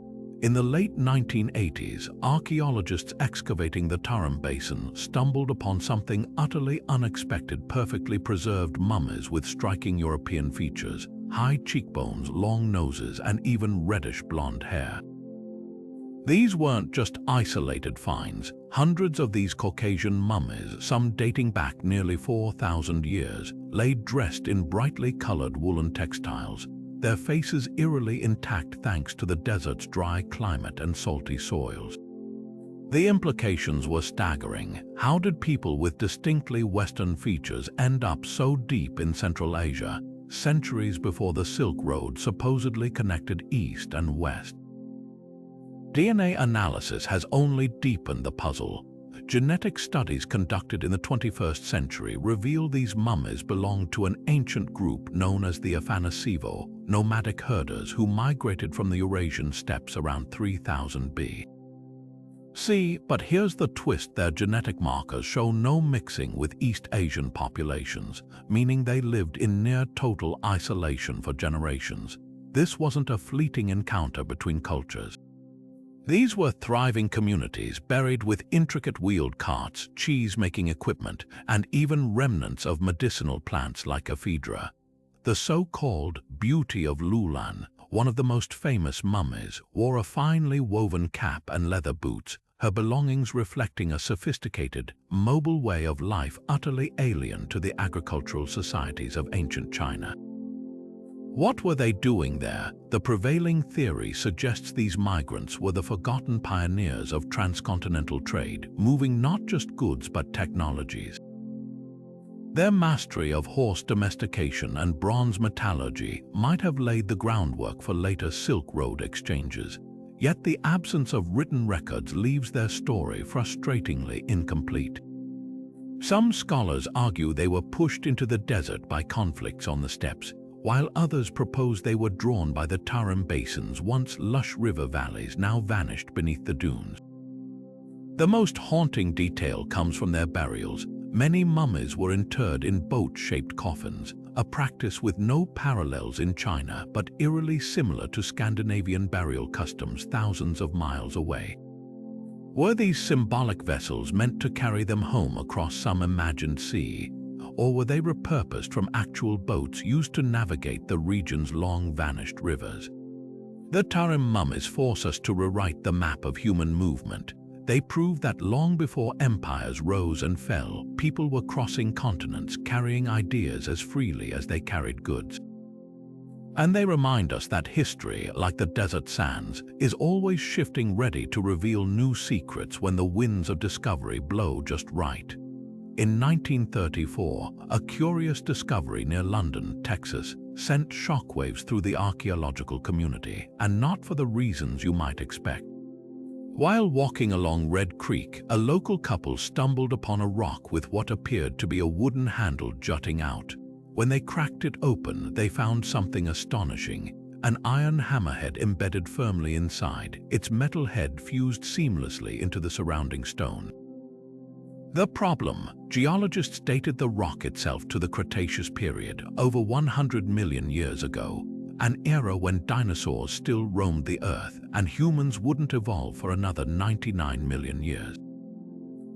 In the late 1980s, archaeologists excavating the Tarim Basin stumbled upon something utterly unexpected: perfectly preserved mummies with striking European features, high cheekbones, long noses, and even reddish blonde hair. These weren't just isolated finds. Hundreds of these Caucasian mummies, some dating back nearly 4,000 years, lay dressed in brightly colored woolen textiles, their faces eerily intact thanks to the desert's dry climate and salty soils. The implications were staggering. How did people with distinctly Western features end up so deep in Central Asia, centuries before the Silk Road supposedly connected East and West? DNA analysis has only deepened the puzzle. Genetic studies conducted in the 21st century reveal these mummies belonged to an ancient group known as the Afanassivo, nomadic herders who migrated from the Eurasian steppes around 3000 BC. But here's the twist: their genetic markers show no mixing with East Asian populations, meaning they lived in near total isolation for generations. This wasn't a fleeting encounter between cultures. These were thriving communities buried with intricate wheeled carts, cheese-making equipment, and even remnants of medicinal plants like ephedra. The so-called Beauty of Lulan, one of the most famous mummies, wore a finely woven cap and leather boots, her belongings reflecting a sophisticated, mobile way of life utterly alien to the agricultural societies of ancient China. What were they doing there? The prevailing theory suggests these migrants were the forgotten pioneers of transcontinental trade, moving not just goods but technologies. Their mastery of horse domestication and bronze metallurgy might have laid the groundwork for later Silk Road exchanges, yet the absence of written records leaves their story frustratingly incomplete. Some scholars argue they were pushed into the desert by conflicts on the steppes, while others propose they were drawn by the Tarim Basin's once lush river valleys now vanished beneath the dunes. The most haunting detail comes from their burials. Many mummies were interred in boat-shaped coffins, a practice with no parallels in China but eerily similar to Scandinavian burial customs thousands of miles away. Were these symbolic vessels meant to carry them home across some imagined sea, or were they repurposed from actual boats used to navigate the region's long-vanished rivers? The Tarim mummies force us to rewrite the map of human movement. They prove that long before empires rose and fell, people were crossing continents, carrying ideas as freely as they carried goods. And they remind us that history, like the desert sands, is always shifting, ready to reveal new secrets when the winds of discovery blow just right. In 1934, a curious discovery near London, Texas, sent shockwaves through the archaeological community, and not for the reasons you might expect. While walking along Red Creek, a local couple stumbled upon a rock with what appeared to be a wooden handle jutting out. When they cracked it open, they found something astonishing: an iron hammerhead embedded firmly inside, its metal head fused seamlessly into the surrounding stone. The problem: geologists dated the rock itself to the Cretaceous period, over 100 million years ago, an era when dinosaurs still roamed the Earth and humans wouldn't evolve for another 99 million years.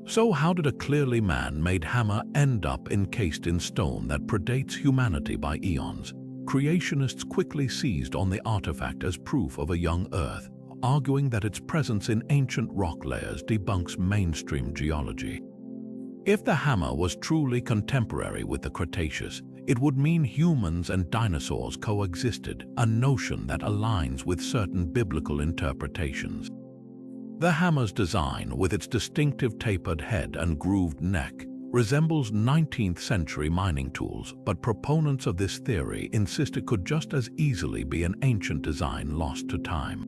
So how did a clearly man-made hammer end up encased in stone that predates humanity by eons? Creationists quickly seized on the artifact as proof of a young Earth, arguing that its presence in ancient rock layers debunks mainstream geology. If the hammer was truly contemporary with the Cretaceous, it would mean humans and dinosaurs coexisted, a notion that aligns with certain biblical interpretations. The hammer's design, with its distinctive tapered head and grooved neck, resembles 19th century mining tools, but proponents of this theory insist it could just as easily be an ancient design lost to time.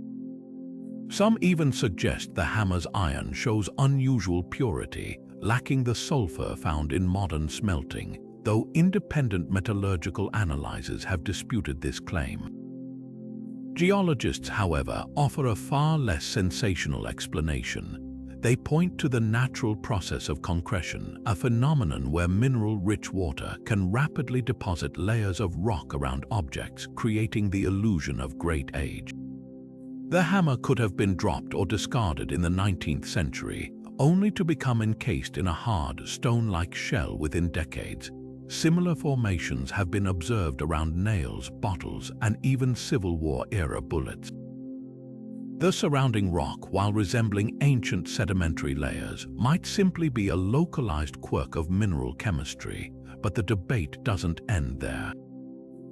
Some even suggest the hammer's iron shows unusual purity, lacking the sulfur found in modern smelting, though independent metallurgical analyses have disputed this claim. Geologists, however, offer a far less sensational explanation. They point to the natural process of concretion, a phenomenon where mineral-rich water can rapidly deposit layers of rock around objects, creating the illusion of great age. The hammer could have been dropped or discarded in the 19th century, only to become encased in a hard, stone-like shell within decades. Similar formations have been observed around nails, bottles, and even Civil War-era bullets. The surrounding rock, while resembling ancient sedimentary layers, might simply be a localized quirk of mineral chemistry, but the debate doesn't end there.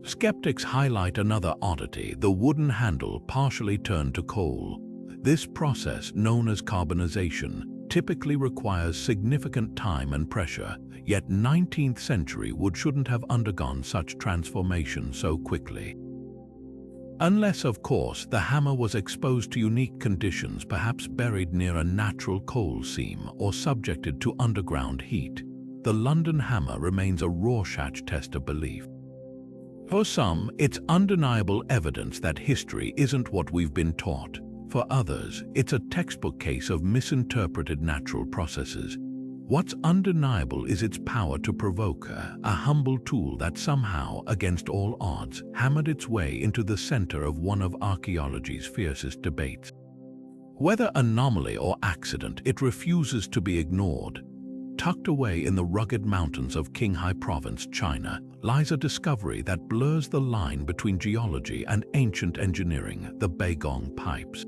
Skeptics highlight another oddity: the wooden handle partially turned to coal. This process, known as carbonization, typically requires significant time and pressure, yet 19th century wood shouldn't have undergone such transformation so quickly. Unless, of course, the hammer was exposed to unique conditions, perhaps buried near a natural coal seam or subjected to underground heat. The London hammer remains a Rorschach test of belief. For some, it's undeniable evidence that history isn't what we've been taught. For others, it's a textbook case of misinterpreted natural processes. What's undeniable is its power to provoke, a humble tool that somehow, against all odds, hammered its way into the center of one of archaeology's fiercest debates. Whether anomaly or accident, it refuses to be ignored. Tucked away in the rugged mountains of Qinghai Province, China, lies a discovery that blurs the line between geology and ancient engineering: the Beigong pipes.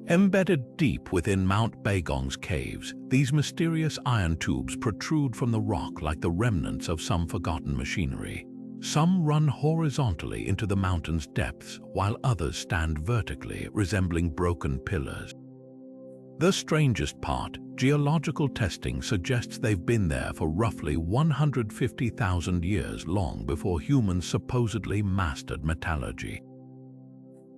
Embedded deep within Mount Beigong's caves, these mysterious iron tubes protrude from the rock like the remnants of some forgotten machinery. Some run horizontally into the mountain's depths, while others stand vertically, resembling broken pillars. The strangest part: geological testing suggests they've been there for roughly 150,000 years, long before humans supposedly mastered metallurgy.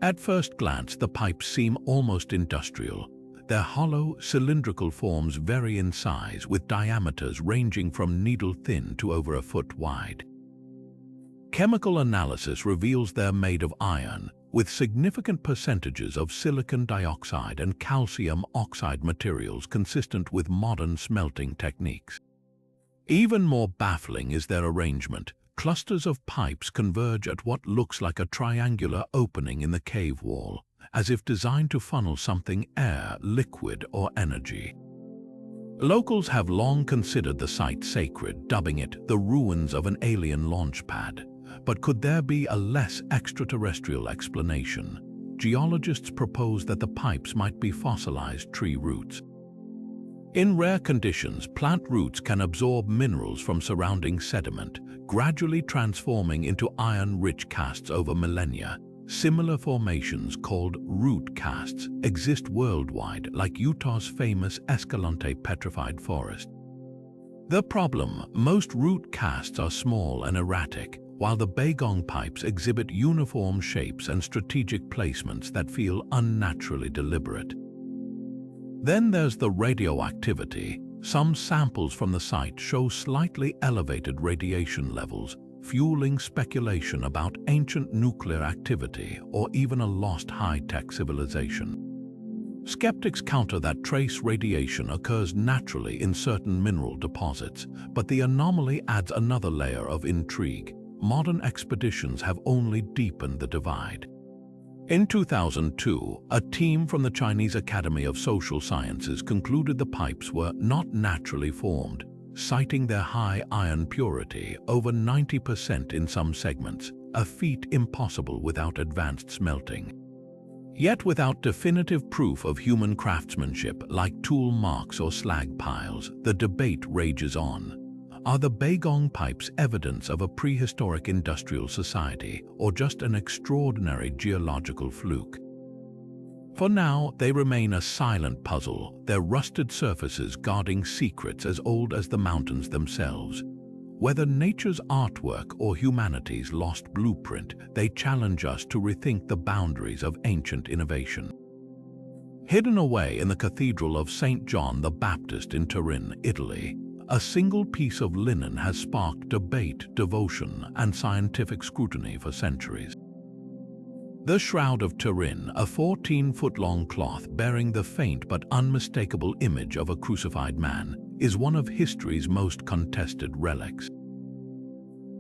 At first glance, the pipes seem almost industrial. Their hollow, cylindrical forms vary in size, with diameters ranging from needle-thin to over a foot wide. Chemical analysis reveals they're made of iron, with significant percentages of silicon dioxide and calcium oxide materials consistent with modern smelting techniques. Even more baffling is their arrangement. Clusters of pipes converge at what looks like a triangular opening in the cave wall, as if designed to funnel something: air, liquid, or energy. Locals have long considered the site sacred, dubbing it the ruins of an alien launch pad. But could there be a less extraterrestrial explanation? geologists propose that the pipes might be fossilized tree roots. In rare conditions, plant roots can absorb minerals from surrounding sediment, gradually transforming into iron-rich casts over millennia. Similar formations, called root casts, exist worldwide, like Utah's famous Escalante petrified forest. The problem: most root casts are small and erratic, while the Bagong pipes exhibit uniform shapes and strategic placements that feel unnaturally deliberate. Then there's the radioactivity. Some samples from the site show slightly elevated radiation levels, fueling speculation about ancient nuclear activity or even a lost high-tech civilization. Skeptics counter that trace radiation occurs naturally in certain mineral deposits, but the anomaly adds another layer of intrigue. Modern expeditions have only deepened the divide. In 2002, a team from the Chinese Academy of Social Sciences concluded the pipes were not naturally formed, citing their high iron purity, over 90% in some segments, a feat impossible without advanced smelting. Yet without definitive proof of human craftsmanship like tool marks or slag piles, the debate rages on. Are the Bagong pipes evidence of a prehistoric industrial society or just an extraordinary geological fluke? For now, they remain a silent puzzle, their rusted surfaces guarding secrets as old as the mountains themselves. Whether nature's artwork or humanity's lost blueprint, they challenge us to rethink the boundaries of ancient innovation. Hidden away in the Cathedral of St. John the Baptist in Turin, Italy, a single piece of linen has sparked debate, devotion, and scientific scrutiny for centuries. The Shroud of Turin, a 14-foot-long cloth bearing the faint but unmistakable image of a crucified man, is one of history's most contested relics.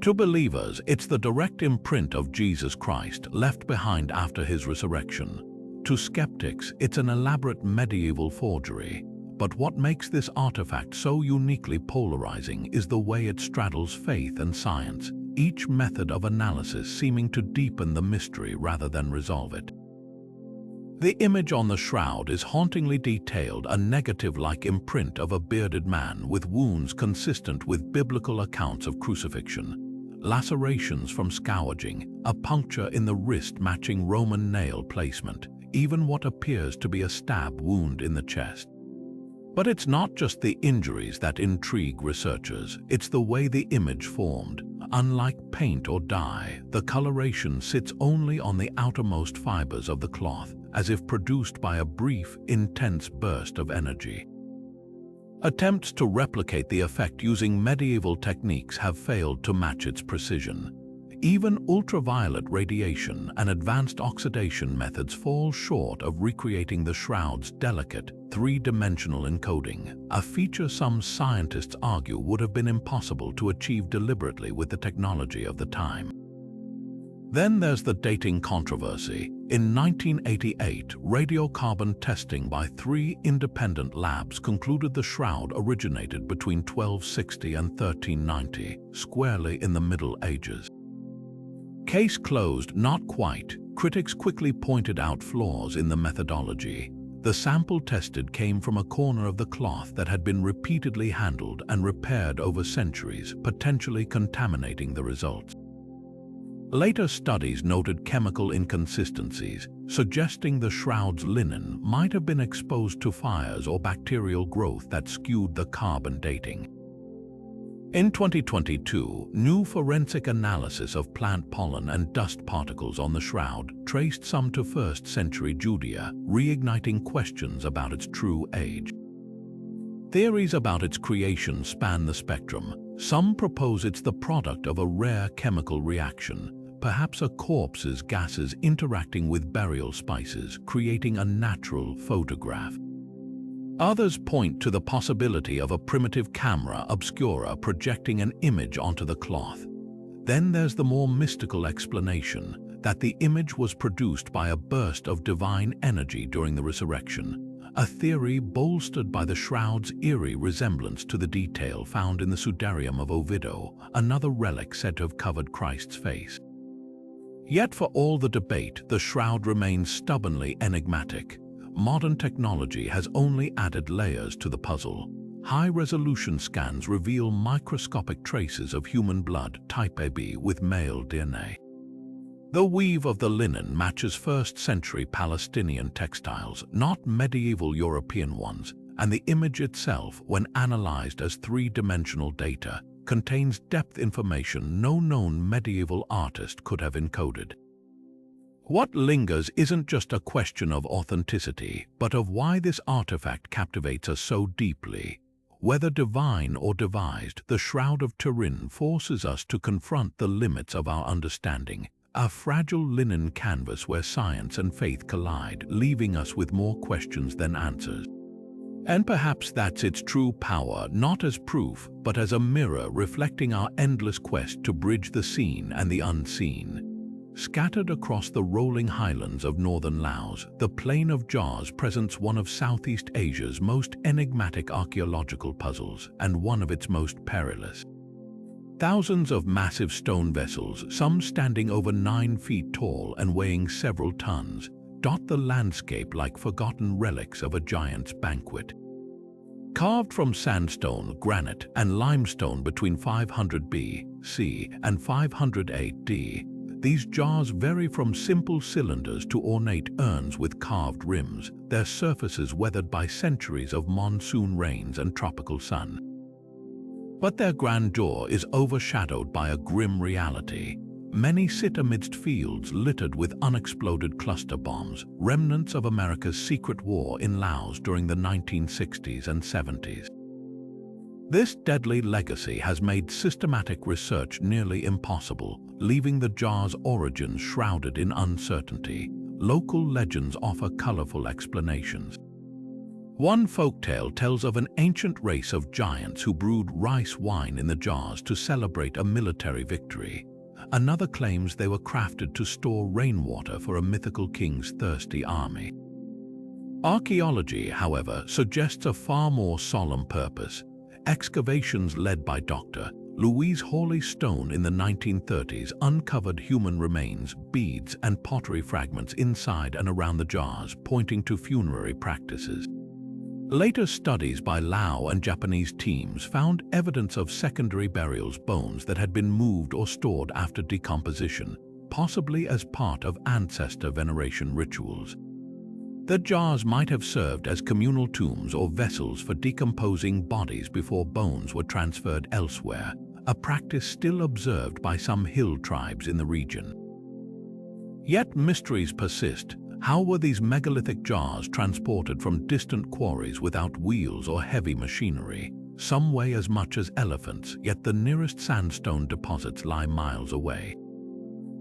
To believers, it's the direct imprint of Jesus Christ left behind after his resurrection. To skeptics, it's an elaborate medieval forgery. But what makes this artifact so uniquely polarizing is the way it straddles faith and science, each method of analysis seeming to deepen the mystery rather than resolve it. The image on the shroud is hauntingly detailed, a negative-like imprint of a bearded man with wounds consistent with biblical accounts of crucifixion, lacerations from scourging, a puncture in the wrist matching Roman nail placement, even what appears to be a stab wound in the chest. But it's not just the injuries that intrigue researchers, it's the way the image formed. Unlike paint or dye, the coloration sits only on the outermost fibers of the cloth, as if produced by a brief, intense burst of energy. Attempts to replicate the effect using medieval techniques have failed to match its precision. Even ultraviolet radiation and advanced oxidation methods fall short of recreating the shroud's delicate, three-dimensional encoding, a feature some scientists argue would have been impossible to achieve deliberately with the technology of the time. Then there's the dating controversy. In 1988, radiocarbon testing by 3 independent labs concluded the shroud originated between 1260 and 1390, squarely in the Middle Ages. Case closed, not quite. Critics quickly pointed out flaws in the methodology. The sample tested came from a corner of the cloth that had been repeatedly handled and repaired over centuries, potentially contaminating the results. Later studies noted chemical inconsistencies, suggesting the shroud's linen might have been exposed to fires or bacterial growth that skewed the carbon dating. In 2022, new forensic analysis of plant pollen and dust particles on the shroud traced some to 1st century Judea, reigniting questions about its true age. Theories about its creation span the spectrum. Some propose it's the product of a rare chemical reaction, perhaps a corpse's gases interacting with burial spices, creating a natural photograph. Others point to the possibility of a primitive camera obscura projecting an image onto the cloth. Then there's the more mystical explanation that the image was produced by a burst of divine energy during the resurrection, a theory bolstered by the shroud's eerie resemblance to the detail found in the Sudarium of Oviedo, another relic said to have covered Christ's face. Yet for all the debate, the shroud remains stubbornly enigmatic. Modern technology has only added layers to the puzzle. High-resolution scans reveal microscopic traces of human blood type AB with male DNA. The weave of the linen matches first-century Palestinian textiles, not medieval European ones, and the image itself, when analyzed as three-dimensional data, contains depth information no known medieval artist could have encoded. What lingers isn't just a question of authenticity, but of why this artifact captivates us so deeply. Whether divine or devised, the Shroud of Turin forces us to confront the limits of our understanding, a fragile linen canvas where science and faith collide, leaving us with more questions than answers. And perhaps that's its true power, not as proof, but as a mirror reflecting our endless quest to bridge the seen and the unseen. Scattered across the rolling highlands of northern Laos, the Plain of Jars presents one of Southeast Asia's most enigmatic archaeological puzzles and one of its most perilous. Thousands of massive stone vessels, some standing over 9 feet tall and weighing several tons, dot the landscape like forgotten relics of a giant's banquet. Carved from sandstone, granite, and limestone between 500 B.C. and 500 A.D., these jars vary from simple cylinders to ornate urns with carved rims, their surfaces weathered by centuries of monsoon rains and tropical sun. But their grandeur is overshadowed by a grim reality. Many sit amidst fields littered with unexploded cluster bombs, remnants of America's secret war in Laos during the 1960s and 70s. This deadly legacy has made systematic research nearly impossible, leaving the jar's origins shrouded in uncertainty. Local legends offer colorful explanations. One folktale tells of an ancient race of giants who brewed rice wine in the jars to celebrate a military victory. Another claims they were crafted to store rainwater for a mythical king's thirsty army. Archaeology, however, suggests a far more solemn purpose. Excavations led by Dr. Louise Hawley Stone in the 1930s uncovered human remains, beads, and pottery fragments inside and around the jars, pointing to funerary practices. Later studies by Lao and Japanese teams found evidence of secondary burials, bones that had been moved or stored after decomposition, possibly as part of ancestor veneration rituals. The jars might have served as communal tombs or vessels for decomposing bodies before bones were transferred elsewhere, a practice still observed by some hill tribes in the region. Yet mysteries persist. How were these megalithic jars transported from distant quarries without wheels or heavy machinery? Some weigh as much as elephants, yet the nearest sandstone deposits lie miles away.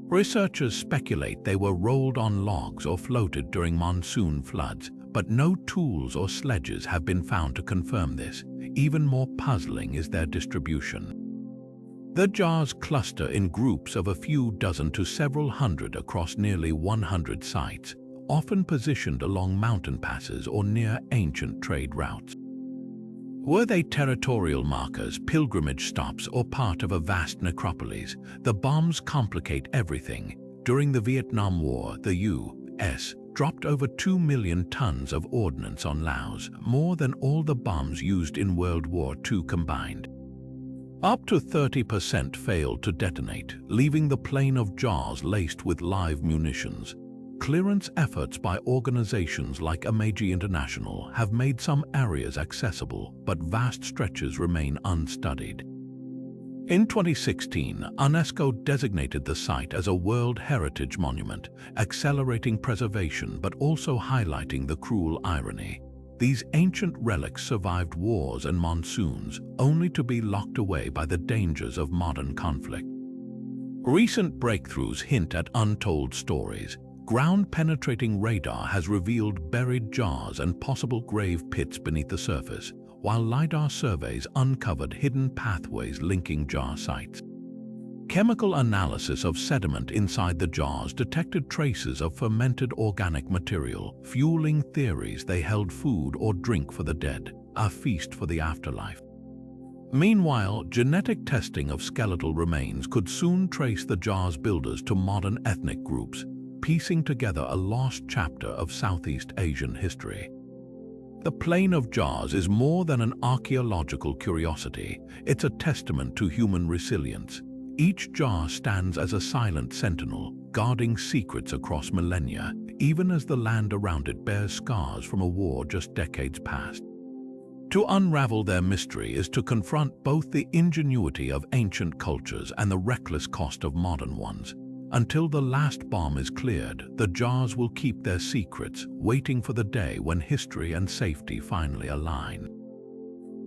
Researchers speculate they were rolled on logs or floated during monsoon floods, but no tools or sledges have been found to confirm this. Even more puzzling is their distribution. The jars cluster in groups of a few dozen to several hundred across nearly 100 sites, often positioned along mountain passes or near ancient trade routes. Were they territorial markers, pilgrimage stops, or part of a vast necropolis? The bombs complicate everything. During the Vietnam War, the U.S. dropped over 2 million tons of ordnance on Laos, more than all the bombs used in World War II combined. Up to 30% failed to detonate, leaving the Plain of Jars laced with live munitions. Clearance efforts by organizations like Amagi International have made some areas accessible, but vast stretches remain unstudied. In 2016, UNESCO designated the site as a World Heritage Monument, accelerating preservation but also highlighting the cruel irony. These ancient relics survived wars and monsoons, only to be locked away by the dangers of modern conflict. Recent breakthroughs hint at untold stories. Ground-penetrating radar has revealed buried jars and possible grave pits beneath the surface, while LiDAR surveys uncovered hidden pathways linking jar sites. Chemical analysis of sediment inside the jars detected traces of fermented organic material, fueling theories they held food or drink for the dead, a feast for the afterlife. Meanwhile, genetic testing of skeletal remains could soon trace the jar's builders to modern ethnic groups, piecing together a lost chapter of Southeast Asian history. The Plain of Jars is more than an archaeological curiosity. It's a testament to human resilience. Each jar stands as a silent sentinel, guarding secrets across millennia, even as the land around it bears scars from a war just decades past. To unravel their mystery is to confront both the ingenuity of ancient cultures and the reckless cost of modern ones. Until the last bomb is cleared, the jars will keep their secrets, waiting for the day when history and safety finally align.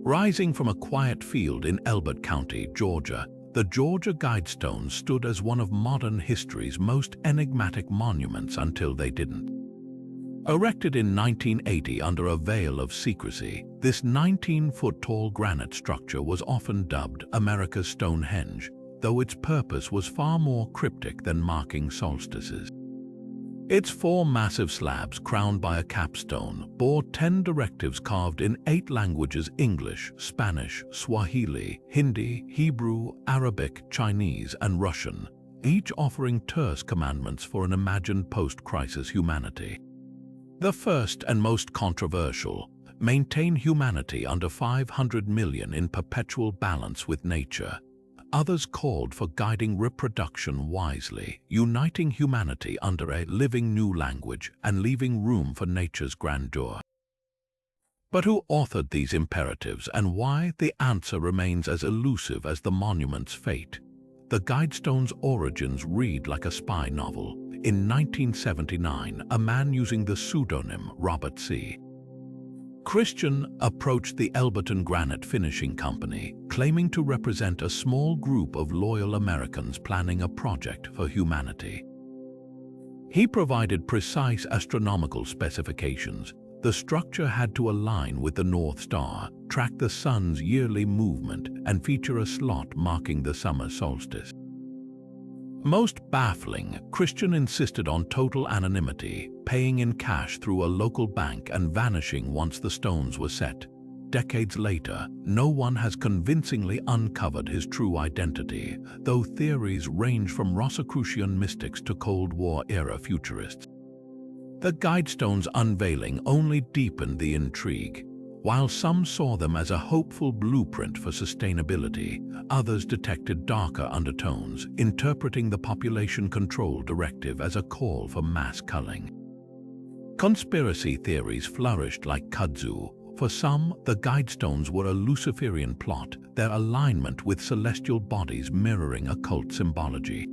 Rising from a quiet field in Elbert County, Georgia, the Georgia Guidestones stood as one of modern history's most enigmatic monuments until they didn't. Erected in 1980 under a veil of secrecy, this 19-foot-tall granite structure was often dubbed America's Stonehenge, though its purpose was far more cryptic than marking solstices. Its 4 massive slabs, crowned by a capstone, bore 10 directives carved in 8 languages: English, Spanish, Swahili, Hindi, Hebrew, Arabic, Chinese, and Russian, each offering terse commandments for an imagined post-crisis humanity. The first and most controversial: maintain humanity under 500 million in perpetual balance with nature. Others called for guiding reproduction wisely, uniting humanity under a living new language and leaving room for nature's grandeur. But who authored these imperatives and why? The answer remains as elusive as the monument's fate. The Guidestone's origins read like a spy novel. In 1979, a man using the pseudonym Robert C. Christian approached the Elberton Granite Finishing Company, claiming to represent a small group of loyal Americans planning a project for humanity. He provided precise astronomical specifications. The structure had to align with the North Star, track the sun's yearly movement, and feature a slot marking the summer solstice. Most baffling, Christian insisted on total anonymity, paying in cash through a local bank and vanishing once the stones were set. Decades later, no one has convincingly uncovered his true identity, though theories range from Rosicrucian mystics to Cold War-era futurists. The Guidestones' unveiling only deepened the intrigue. While some saw them as a hopeful blueprint for sustainability, others detected darker undertones, interpreting the population control directive as a call for mass culling. Conspiracy theories flourished like kudzu. For some, the Guidestones were a Luciferian plot, their alignment with celestial bodies mirroring occult symbology.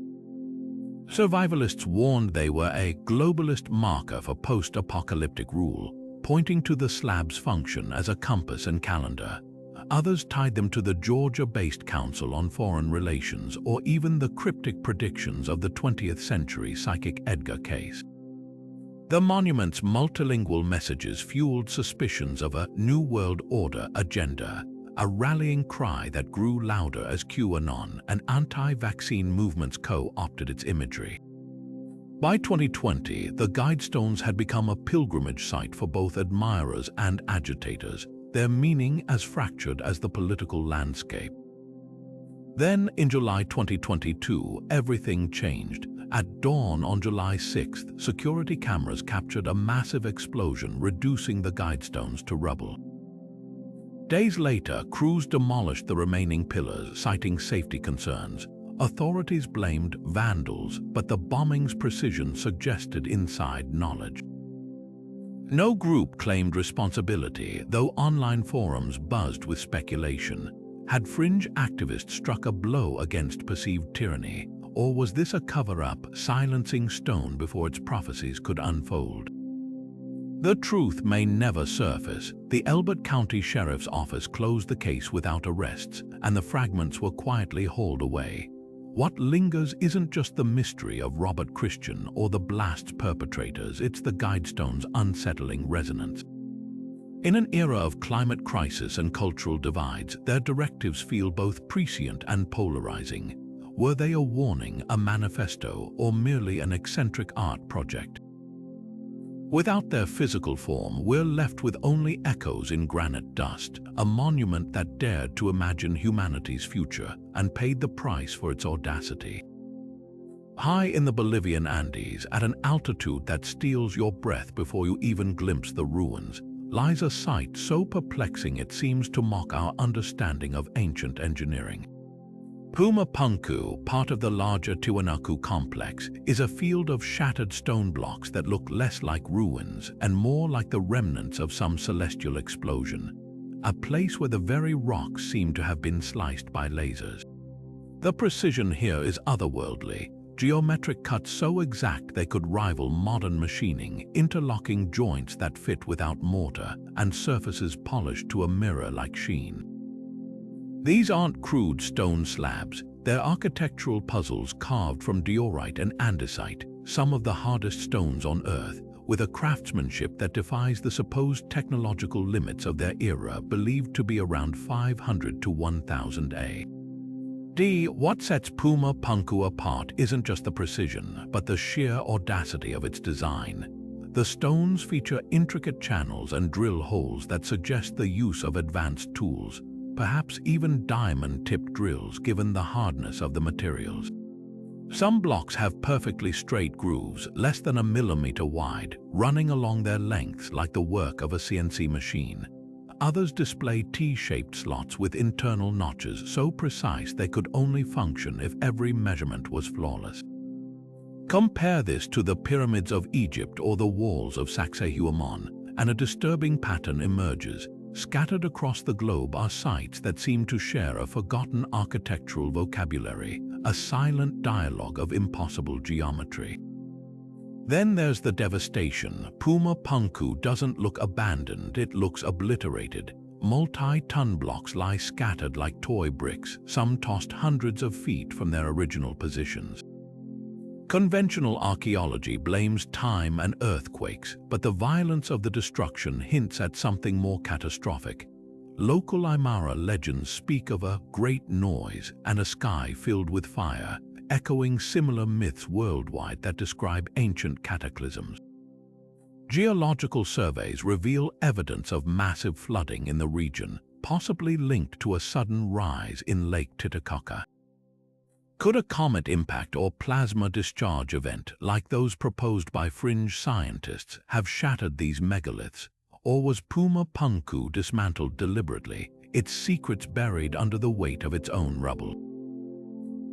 Survivalists warned they were a globalist marker for post-apocalyptic rule, pointing to the slab's function as a compass and calendar. Others tied them to the Georgia-based Council on Foreign Relations or even the cryptic predictions of the 20th century psychic Edgar Cayce. The monument's multilingual messages fueled suspicions of a New World Order agenda, a rallying cry that grew louder as QAnon and anti-vaccine movements co-opted its imagery. By 2020, the Guidestones had become a pilgrimage site for both admirers and agitators, their meaning as fractured as the political landscape. Then, in July 2022, everything changed. At dawn on July 6th, security cameras captured a massive explosion, reducing the Guidestones to rubble. Days later, crews demolished the remaining pillars, citing safety concerns. Authorities blamed vandals, but the bombing's precision suggested inside knowledge. No group claimed responsibility, though online forums buzzed with speculation. Had fringe activists struck a blow against perceived tyranny, or was this a cover-up, silencing stone before its prophecies could unfold? The truth may never surface. The Elbert County Sheriff's Office closed the case without arrests, and the fragments were quietly hauled away. What lingers isn't just the mystery of Robert Christian or the blast's perpetrators, it's the Guidestones' unsettling resonance. In an era of climate crisis and cultural divides, their directives feel both prescient and polarizing. Were they a warning, a manifesto, or merely an eccentric art project? Without their physical form, we're left with only echoes in granite dust, a monument that dared to imagine humanity's future and paid the price for its audacity. High in the Bolivian Andes, at an altitude that steals your breath before you even glimpse the ruins, lies a sight so perplexing it seems to mock our understanding of ancient engineering. Puma Punku, part of the larger Tiwanaku complex, is a field of shattered stone blocks that look less like ruins and more like the remnants of some celestial explosion, a place where the very rocks seem to have been sliced by lasers. The precision here is otherworldly, geometric cuts so exact they could rival modern machining, interlocking joints that fit without mortar, and surfaces polished to a mirror-like sheen. These aren't crude stone slabs, they're architectural puzzles carved from diorite and andesite, some of the hardest stones on Earth, with a craftsmanship that defies the supposed technological limits of their era, believed to be around 500 to 1000 AD. What sets Puma Punku apart isn't just the precision, but the sheer audacity of its design. The stones feature intricate channels and drill holes that suggest the use of advanced tools, perhaps even diamond-tipped drills given the hardness of the materials. Some blocks have perfectly straight grooves, less than a millimeter wide, running along their lengths like the work of a CNC machine. Others display T-shaped slots with internal notches so precise they could only function if every measurement was flawless. Compare this to the pyramids of Egypt or the walls of Sacsayhuaman, and a disturbing pattern emerges. Scattered across the globe are sites that seem to share a forgotten architectural vocabulary, a silent dialogue of impossible geometry. Then there's the devastation. Puma Punku doesn't look abandoned, it looks obliterated. Multi-ton blocks lie scattered like toy bricks, some tossed hundreds of feet from their original positions. Conventional archaeology blames time and earthquakes, but the violence of the destruction hints at something more catastrophic. Local Aymara legends speak of a great noise and a sky filled with fire, echoing similar myths worldwide that describe ancient cataclysms. Geological surveys reveal evidence of massive flooding in the region, possibly linked to a sudden rise in Lake Titicaca. Could a comet impact or plasma discharge event, like those proposed by fringe scientists, have shattered these megaliths? Or was Puma Punku dismantled deliberately, its secrets buried under the weight of its own rubble?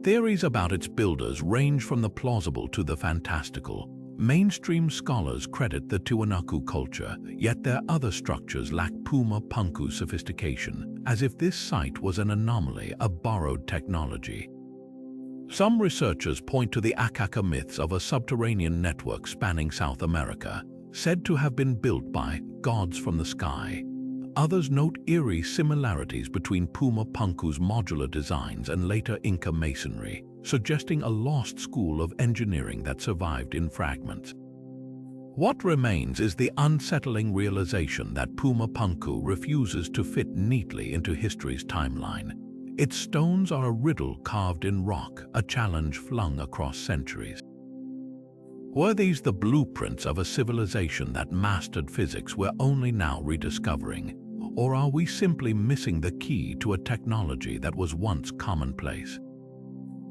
Theories about its builders range from the plausible to the fantastical. Mainstream scholars credit the Tiwanaku culture, yet their other structures lack Puma Punku's sophistication, as if this site was an anomaly, a borrowed technology. Some researchers point to the Akaka myths of a subterranean network spanning South America, said to have been built by gods from the sky. Others note eerie similarities between Puma Punku's modular designs and later Inca masonry, suggesting a lost school of engineering that survived in fragments. What remains is the unsettling realization that Puma Punku refuses to fit neatly into history's timeline. Its stones are a riddle carved in rock, a challenge flung across centuries. Were these the blueprints of a civilization that mastered physics we're only now rediscovering? Or are we simply missing the key to a technology that was once commonplace?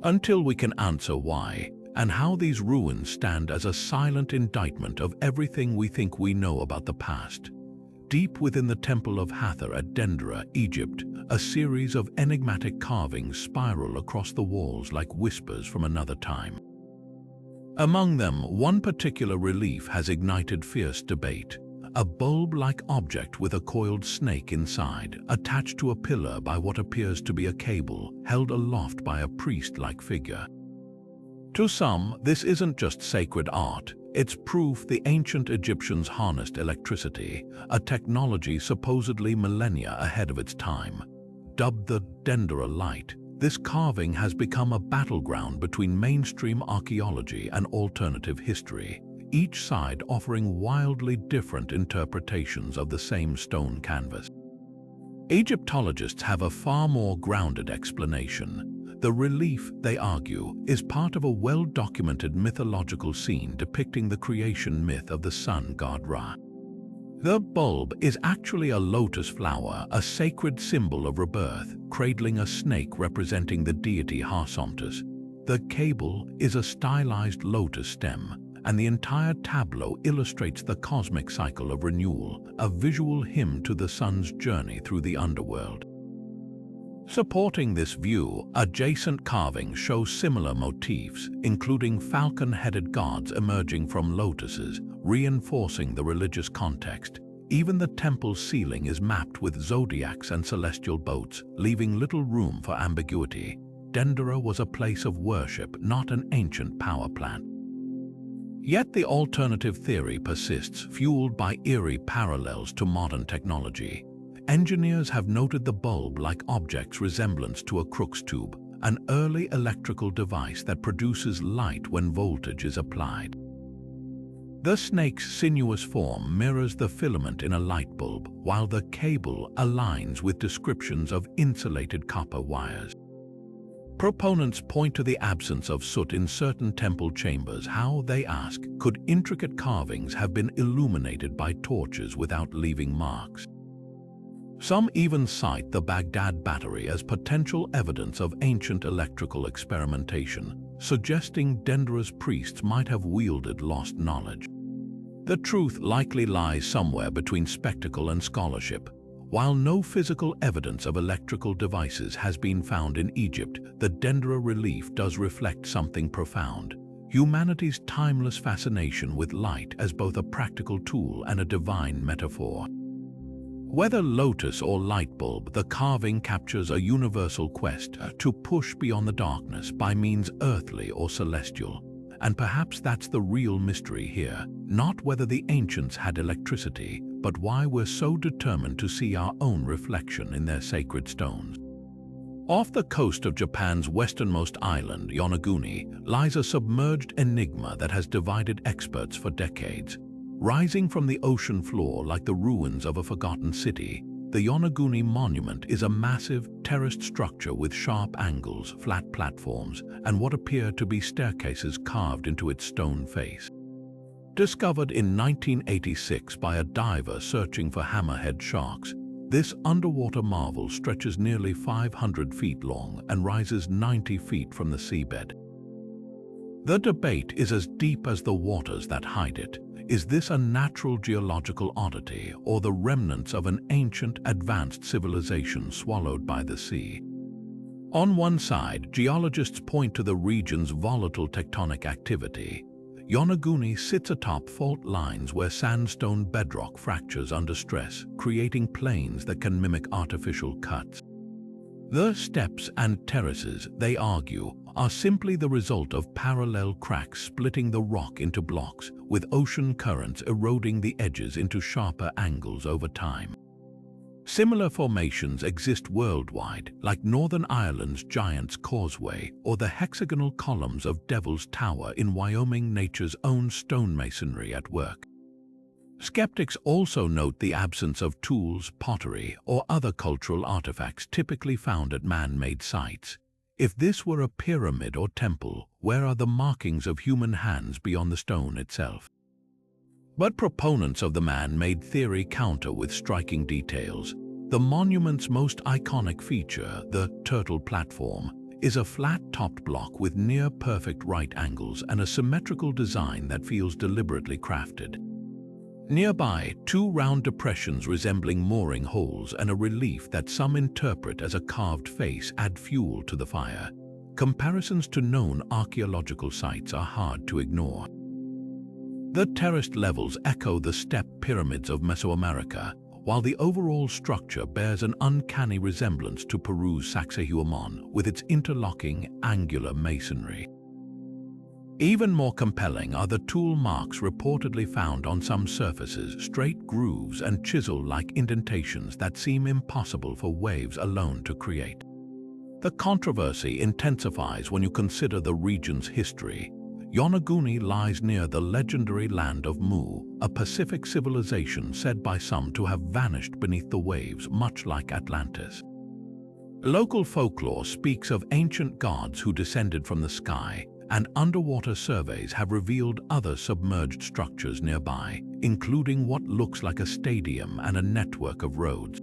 Until we can answer why and how these ruins stand as a silent indictment of everything we think we know about the past. Deep within the Temple of Hathor at Dendera, Egypt, a series of enigmatic carvings spiral across the walls like whispers from another time. Among them, one particular relief has ignited fierce debate. A bulb-like object with a coiled snake inside, attached to a pillar by what appears to be a cable, held aloft by a priest-like figure. To some, this isn't just sacred art, it's proof the ancient Egyptians harnessed electricity, a technology supposedly millennia ahead of its time. Dubbed the Dendera Light, this carving has become a battleground between mainstream archaeology and alternative history, each side offering wildly different interpretations of the same stone canvas. Egyptologists have a far more grounded explanation. The relief, they argue, is part of a well-documented mythological scene depicting the creation myth of the sun god Ra. The bulb is actually a lotus flower, a sacred symbol of rebirth, cradling a snake representing the deity Harsomptus. The cable is a stylized lotus stem, and the entire tableau illustrates the cosmic cycle of renewal, a visual hymn to the sun's journey through the underworld. Supporting this view, adjacent carvings show similar motifs, including falcon-headed gods emerging from lotuses, reinforcing the religious context. Even the temple's ceiling is mapped with zodiacs and celestial boats, leaving little room for ambiguity. Dendera was a place of worship, not an ancient power plant. Yet the alternative theory persists, fueled by eerie parallels to modern technology. Engineers have noted the bulb-like object's resemblance to a Crookes tube, an early electrical device that produces light when voltage is applied. The snake's sinuous form mirrors the filament in a light bulb, while the cable aligns with descriptions of insulated copper wires. Proponents point to the absence of soot in certain temple chambers. How, they ask, could intricate carvings have been illuminated by torches without leaving marks? Some even cite the Baghdad Battery as potential evidence of ancient electrical experimentation, suggesting Dendera's priests might have wielded lost knowledge. The truth likely lies somewhere between spectacle and scholarship. While no physical evidence of electrical devices has been found in Egypt, the Dendera relief does reflect something profound: humanity's timeless fascination with light as both a practical tool and a divine metaphor. Whether lotus or light bulb, the carving captures a universal quest to push beyond the darkness by means earthly or celestial. And perhaps that's the real mystery here, not whether the ancients had electricity, but why we're so determined to see our own reflection in their sacred stones. Off the coast of Japan's westernmost island, Yonaguni, lies a submerged enigma that has divided experts for decades. Rising from the ocean floor like the ruins of a forgotten city, the Yonaguni Monument is a massive, terraced structure with sharp angles, flat platforms, and what appear to be staircases carved into its stone face. Discovered in 1986 by a diver searching for hammerhead sharks, this underwater marvel stretches nearly 500 feet long and rises 90 feet from the seabed. The debate is as deep as the waters that hide it. Is this a natural geological oddity or the remnants of an ancient, advanced civilization swallowed by the sea? On one side, geologists point to the region's volatile tectonic activity. Yonaguni sits atop fault lines where sandstone bedrock fractures under stress, creating plains that can mimic artificial cuts. The steps and terraces, they argue, are simply the result of parallel cracks splitting the rock into blocks, with ocean currents eroding the edges into sharper angles over time. Similar formations exist worldwide, like Northern Ireland's Giant's Causeway or the hexagonal columns of Devil's Tower in Wyoming, nature's own stonemasonry at work. Skeptics also note the absence of tools, pottery, or other cultural artifacts typically found at man-made sites. If this were a pyramid or temple, where are the markings of human hands beyond the stone itself? But proponents of the man-made theory counter with striking details. The monument's most iconic feature, the turtle platform, is a flat-topped block with near-perfect right angles and a symmetrical design that feels deliberately crafted. Nearby, two round depressions resembling mooring holes and a relief that some interpret as a carved face add fuel to the fire. Comparisons to known archaeological sites are hard to ignore. The terraced levels echo the step pyramids of Mesoamerica, while the overall structure bears an uncanny resemblance to Peru's Sacsayhuaman with its interlocking, angular masonry. Even more compelling are the tool marks reportedly found on some surfaces, straight grooves and chisel-like indentations that seem impossible for waves alone to create. The controversy intensifies when you consider the region's history. Yonaguni lies near the legendary land of Mu, a Pacific civilization said by some to have vanished beneath the waves, much like Atlantis. Local folklore speaks of ancient gods who descended from the sky, and underwater surveys have revealed other submerged structures nearby, including what looks like a stadium and a network of roads.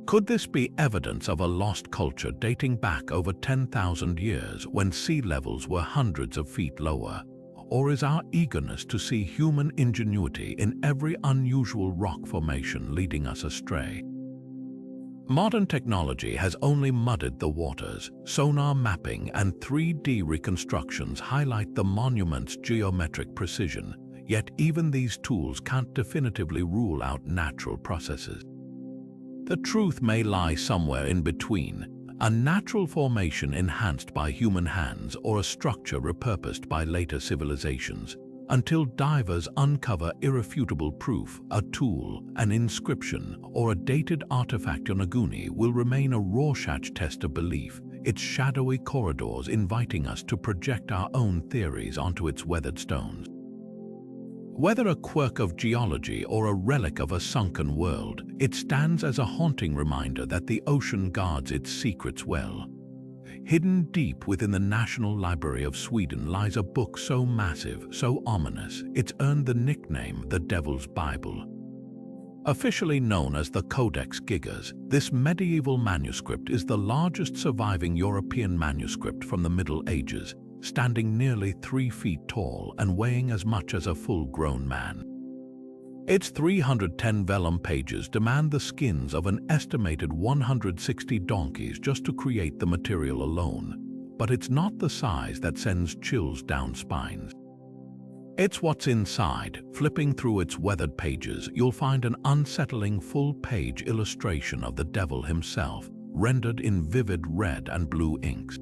Could this be evidence of a lost culture dating back over 10,000 years when sea levels were hundreds of feet lower? Or is our eagerness to see human ingenuity in every unusual rock formation leading us astray? Modern technology has only muddied the waters. Sonar mapping and 3D reconstructions highlight the monument's geometric precision, yet even these tools can't definitively rule out natural processes. The truth may lie somewhere in between, a natural formation enhanced by human hands or a structure repurposed by later civilizations, until divers uncover irrefutable proof. A tool, an inscription, or a dated artifact on a Goonie will remain a Rorschach test of belief, its shadowy corridors inviting us to project our own theories onto its weathered stones. Whether a quirk of geology or a relic of a sunken world, it stands as a haunting reminder that the ocean guards its secrets well. Hidden deep within the National Library of Sweden lies a book so massive, so ominous, it's earned the nickname the Devil's Bible. Officially known as the Codex Gigas, this medieval manuscript is the largest surviving European manuscript from the Middle Ages, standing nearly 3 feet tall and weighing as much as a full-grown man. Its 310 vellum pages demand the skins of an estimated 160 donkeys just to create the material alone, but it's not the size that sends chills down spines. It's what's inside. Flipping through its weathered pages, you'll find an unsettling full-page illustration of the devil himself, rendered in vivid red and blue inks.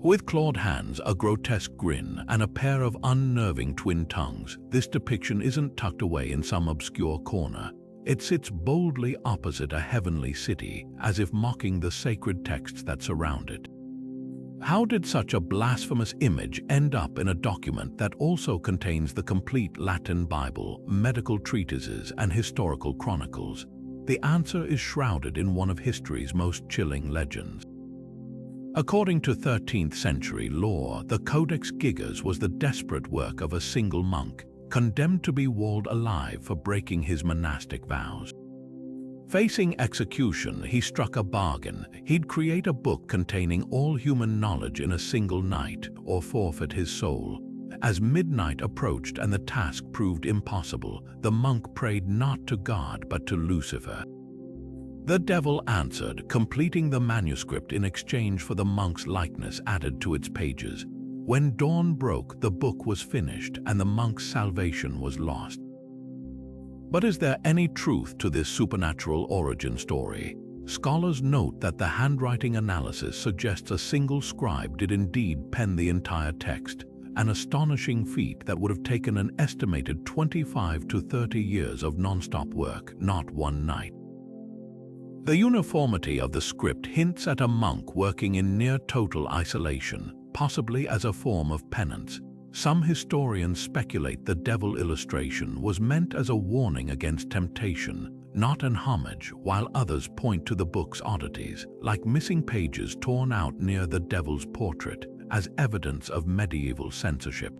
With clawed hands, a grotesque grin, and a pair of unnerving twin tongues, this depiction isn't tucked away in some obscure corner. It sits boldly opposite a heavenly city, as if mocking the sacred texts that surround it. How did such a blasphemous image end up in a document that also contains the complete Latin Bible, medical treatises, and historical chronicles? The answer is shrouded in one of history's most chilling legends. According to 13th century lore, the Codex Gigas was the desperate work of a single monk, condemned to be walled alive for breaking his monastic vows. Facing execution, he struck a bargain. He'd create a book containing all human knowledge in a single night, or forfeit his soul. As midnight approached and the task proved impossible, the monk prayed not to God but to Lucifer. The devil answered, completing the manuscript in exchange for the monk's likeness added to its pages. When dawn broke, the book was finished and the monk's salvation was lost. But is there any truth to this supernatural origin story? Scholars note that the handwriting analysis suggests a single scribe did indeed pen the entire text, an astonishing feat that would have taken an estimated 25 to 30 years of non-stop work, not one night. The uniformity of the script hints at a monk working in near-total isolation, possibly as a form of penance. Some historians speculate the devil illustration was meant as a warning against temptation, not an homage, while others point to the book's oddities, like missing pages torn out near the devil's portrait, as evidence of medieval censorship.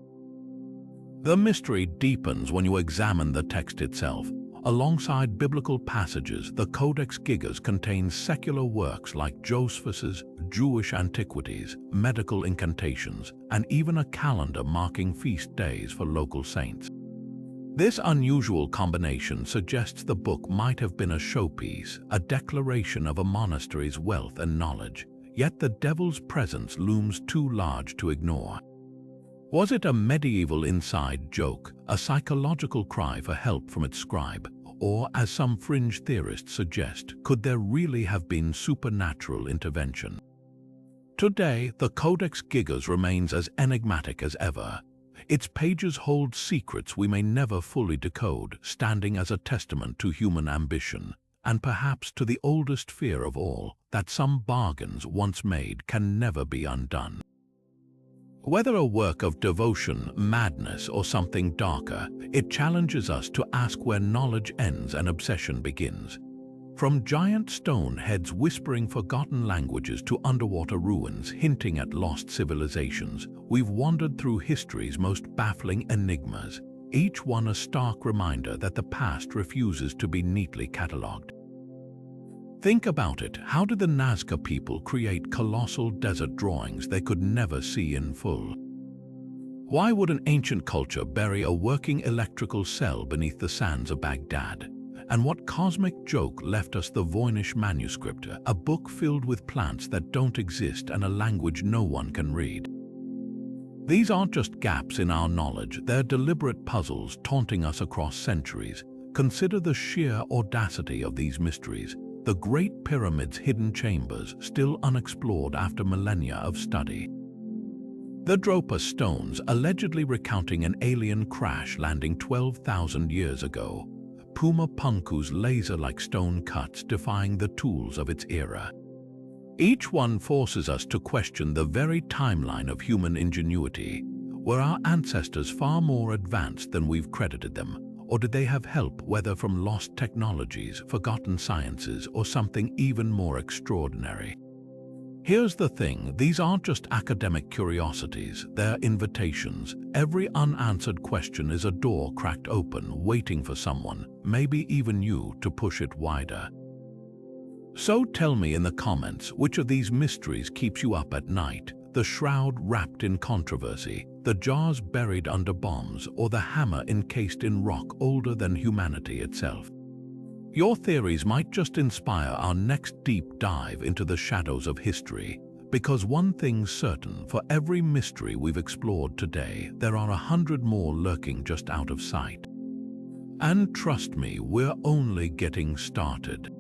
The mystery deepens when you examine the text itself. Alongside biblical passages, the Codex Gigas contains secular works like Josephus's Jewish antiquities, medical incantations, and even a calendar marking feast days for local saints. This unusual combination suggests the book might have been a showpiece, a declaration of a monastery's wealth and knowledge, yet the devil's presence looms too large to ignore. Was it a medieval inside joke, a psychological cry for help from its scribe, or, as some fringe theorists suggest, could there really have been supernatural intervention? Today, the Codex Gigas remains as enigmatic as ever. Its pages hold secrets we may never fully decode, standing as a testament to human ambition, and perhaps to the oldest fear of all, that some bargains once made can never be undone. Whether a work of devotion, madness, or something darker, it challenges us to ask where knowledge ends and obsession begins. From giant stone heads whispering forgotten languages to underwater ruins hinting at lost civilizations, we've wandered through history's most baffling enigmas, each one a stark reminder that the past refuses to be neatly catalogued. Think about it, how did the Nazca people create colossal desert drawings they could never see in full? Why would an ancient culture bury a working electrical cell beneath the sands of Baghdad? And what cosmic joke left us the Voynich Manuscript, a book filled with plants that don't exist and a language no one can read? These aren't just gaps in our knowledge, they're deliberate puzzles taunting us across centuries. Consider the sheer audacity of these mysteries, the Great Pyramid's hidden chambers still unexplored after millennia of study. The Dropa stones allegedly recounting an alien crash landing 12,000 years ago. Puma Punku's laser-like stone cuts defying the tools of its era. Each one forces us to question the very timeline of human ingenuity. Were our ancestors far more advanced than we've credited them? Or did they have help, whether from lost technologies, forgotten sciences, or something even more extraordinary? Here's the thing, these aren't just academic curiosities, they're invitations. Every unanswered question is a door cracked open, waiting for someone, maybe even you, to push it wider. So tell me in the comments, which of these mysteries keeps you up at night? The shroud wrapped in controversy, the jars buried under bombs, or the hammer encased in rock older than humanity itself? Your theories might just inspire our next deep dive into the shadows of history, because one thing's certain, for every mystery we've explored today, there are 100 more lurking just out of sight. And trust me, we're only getting started.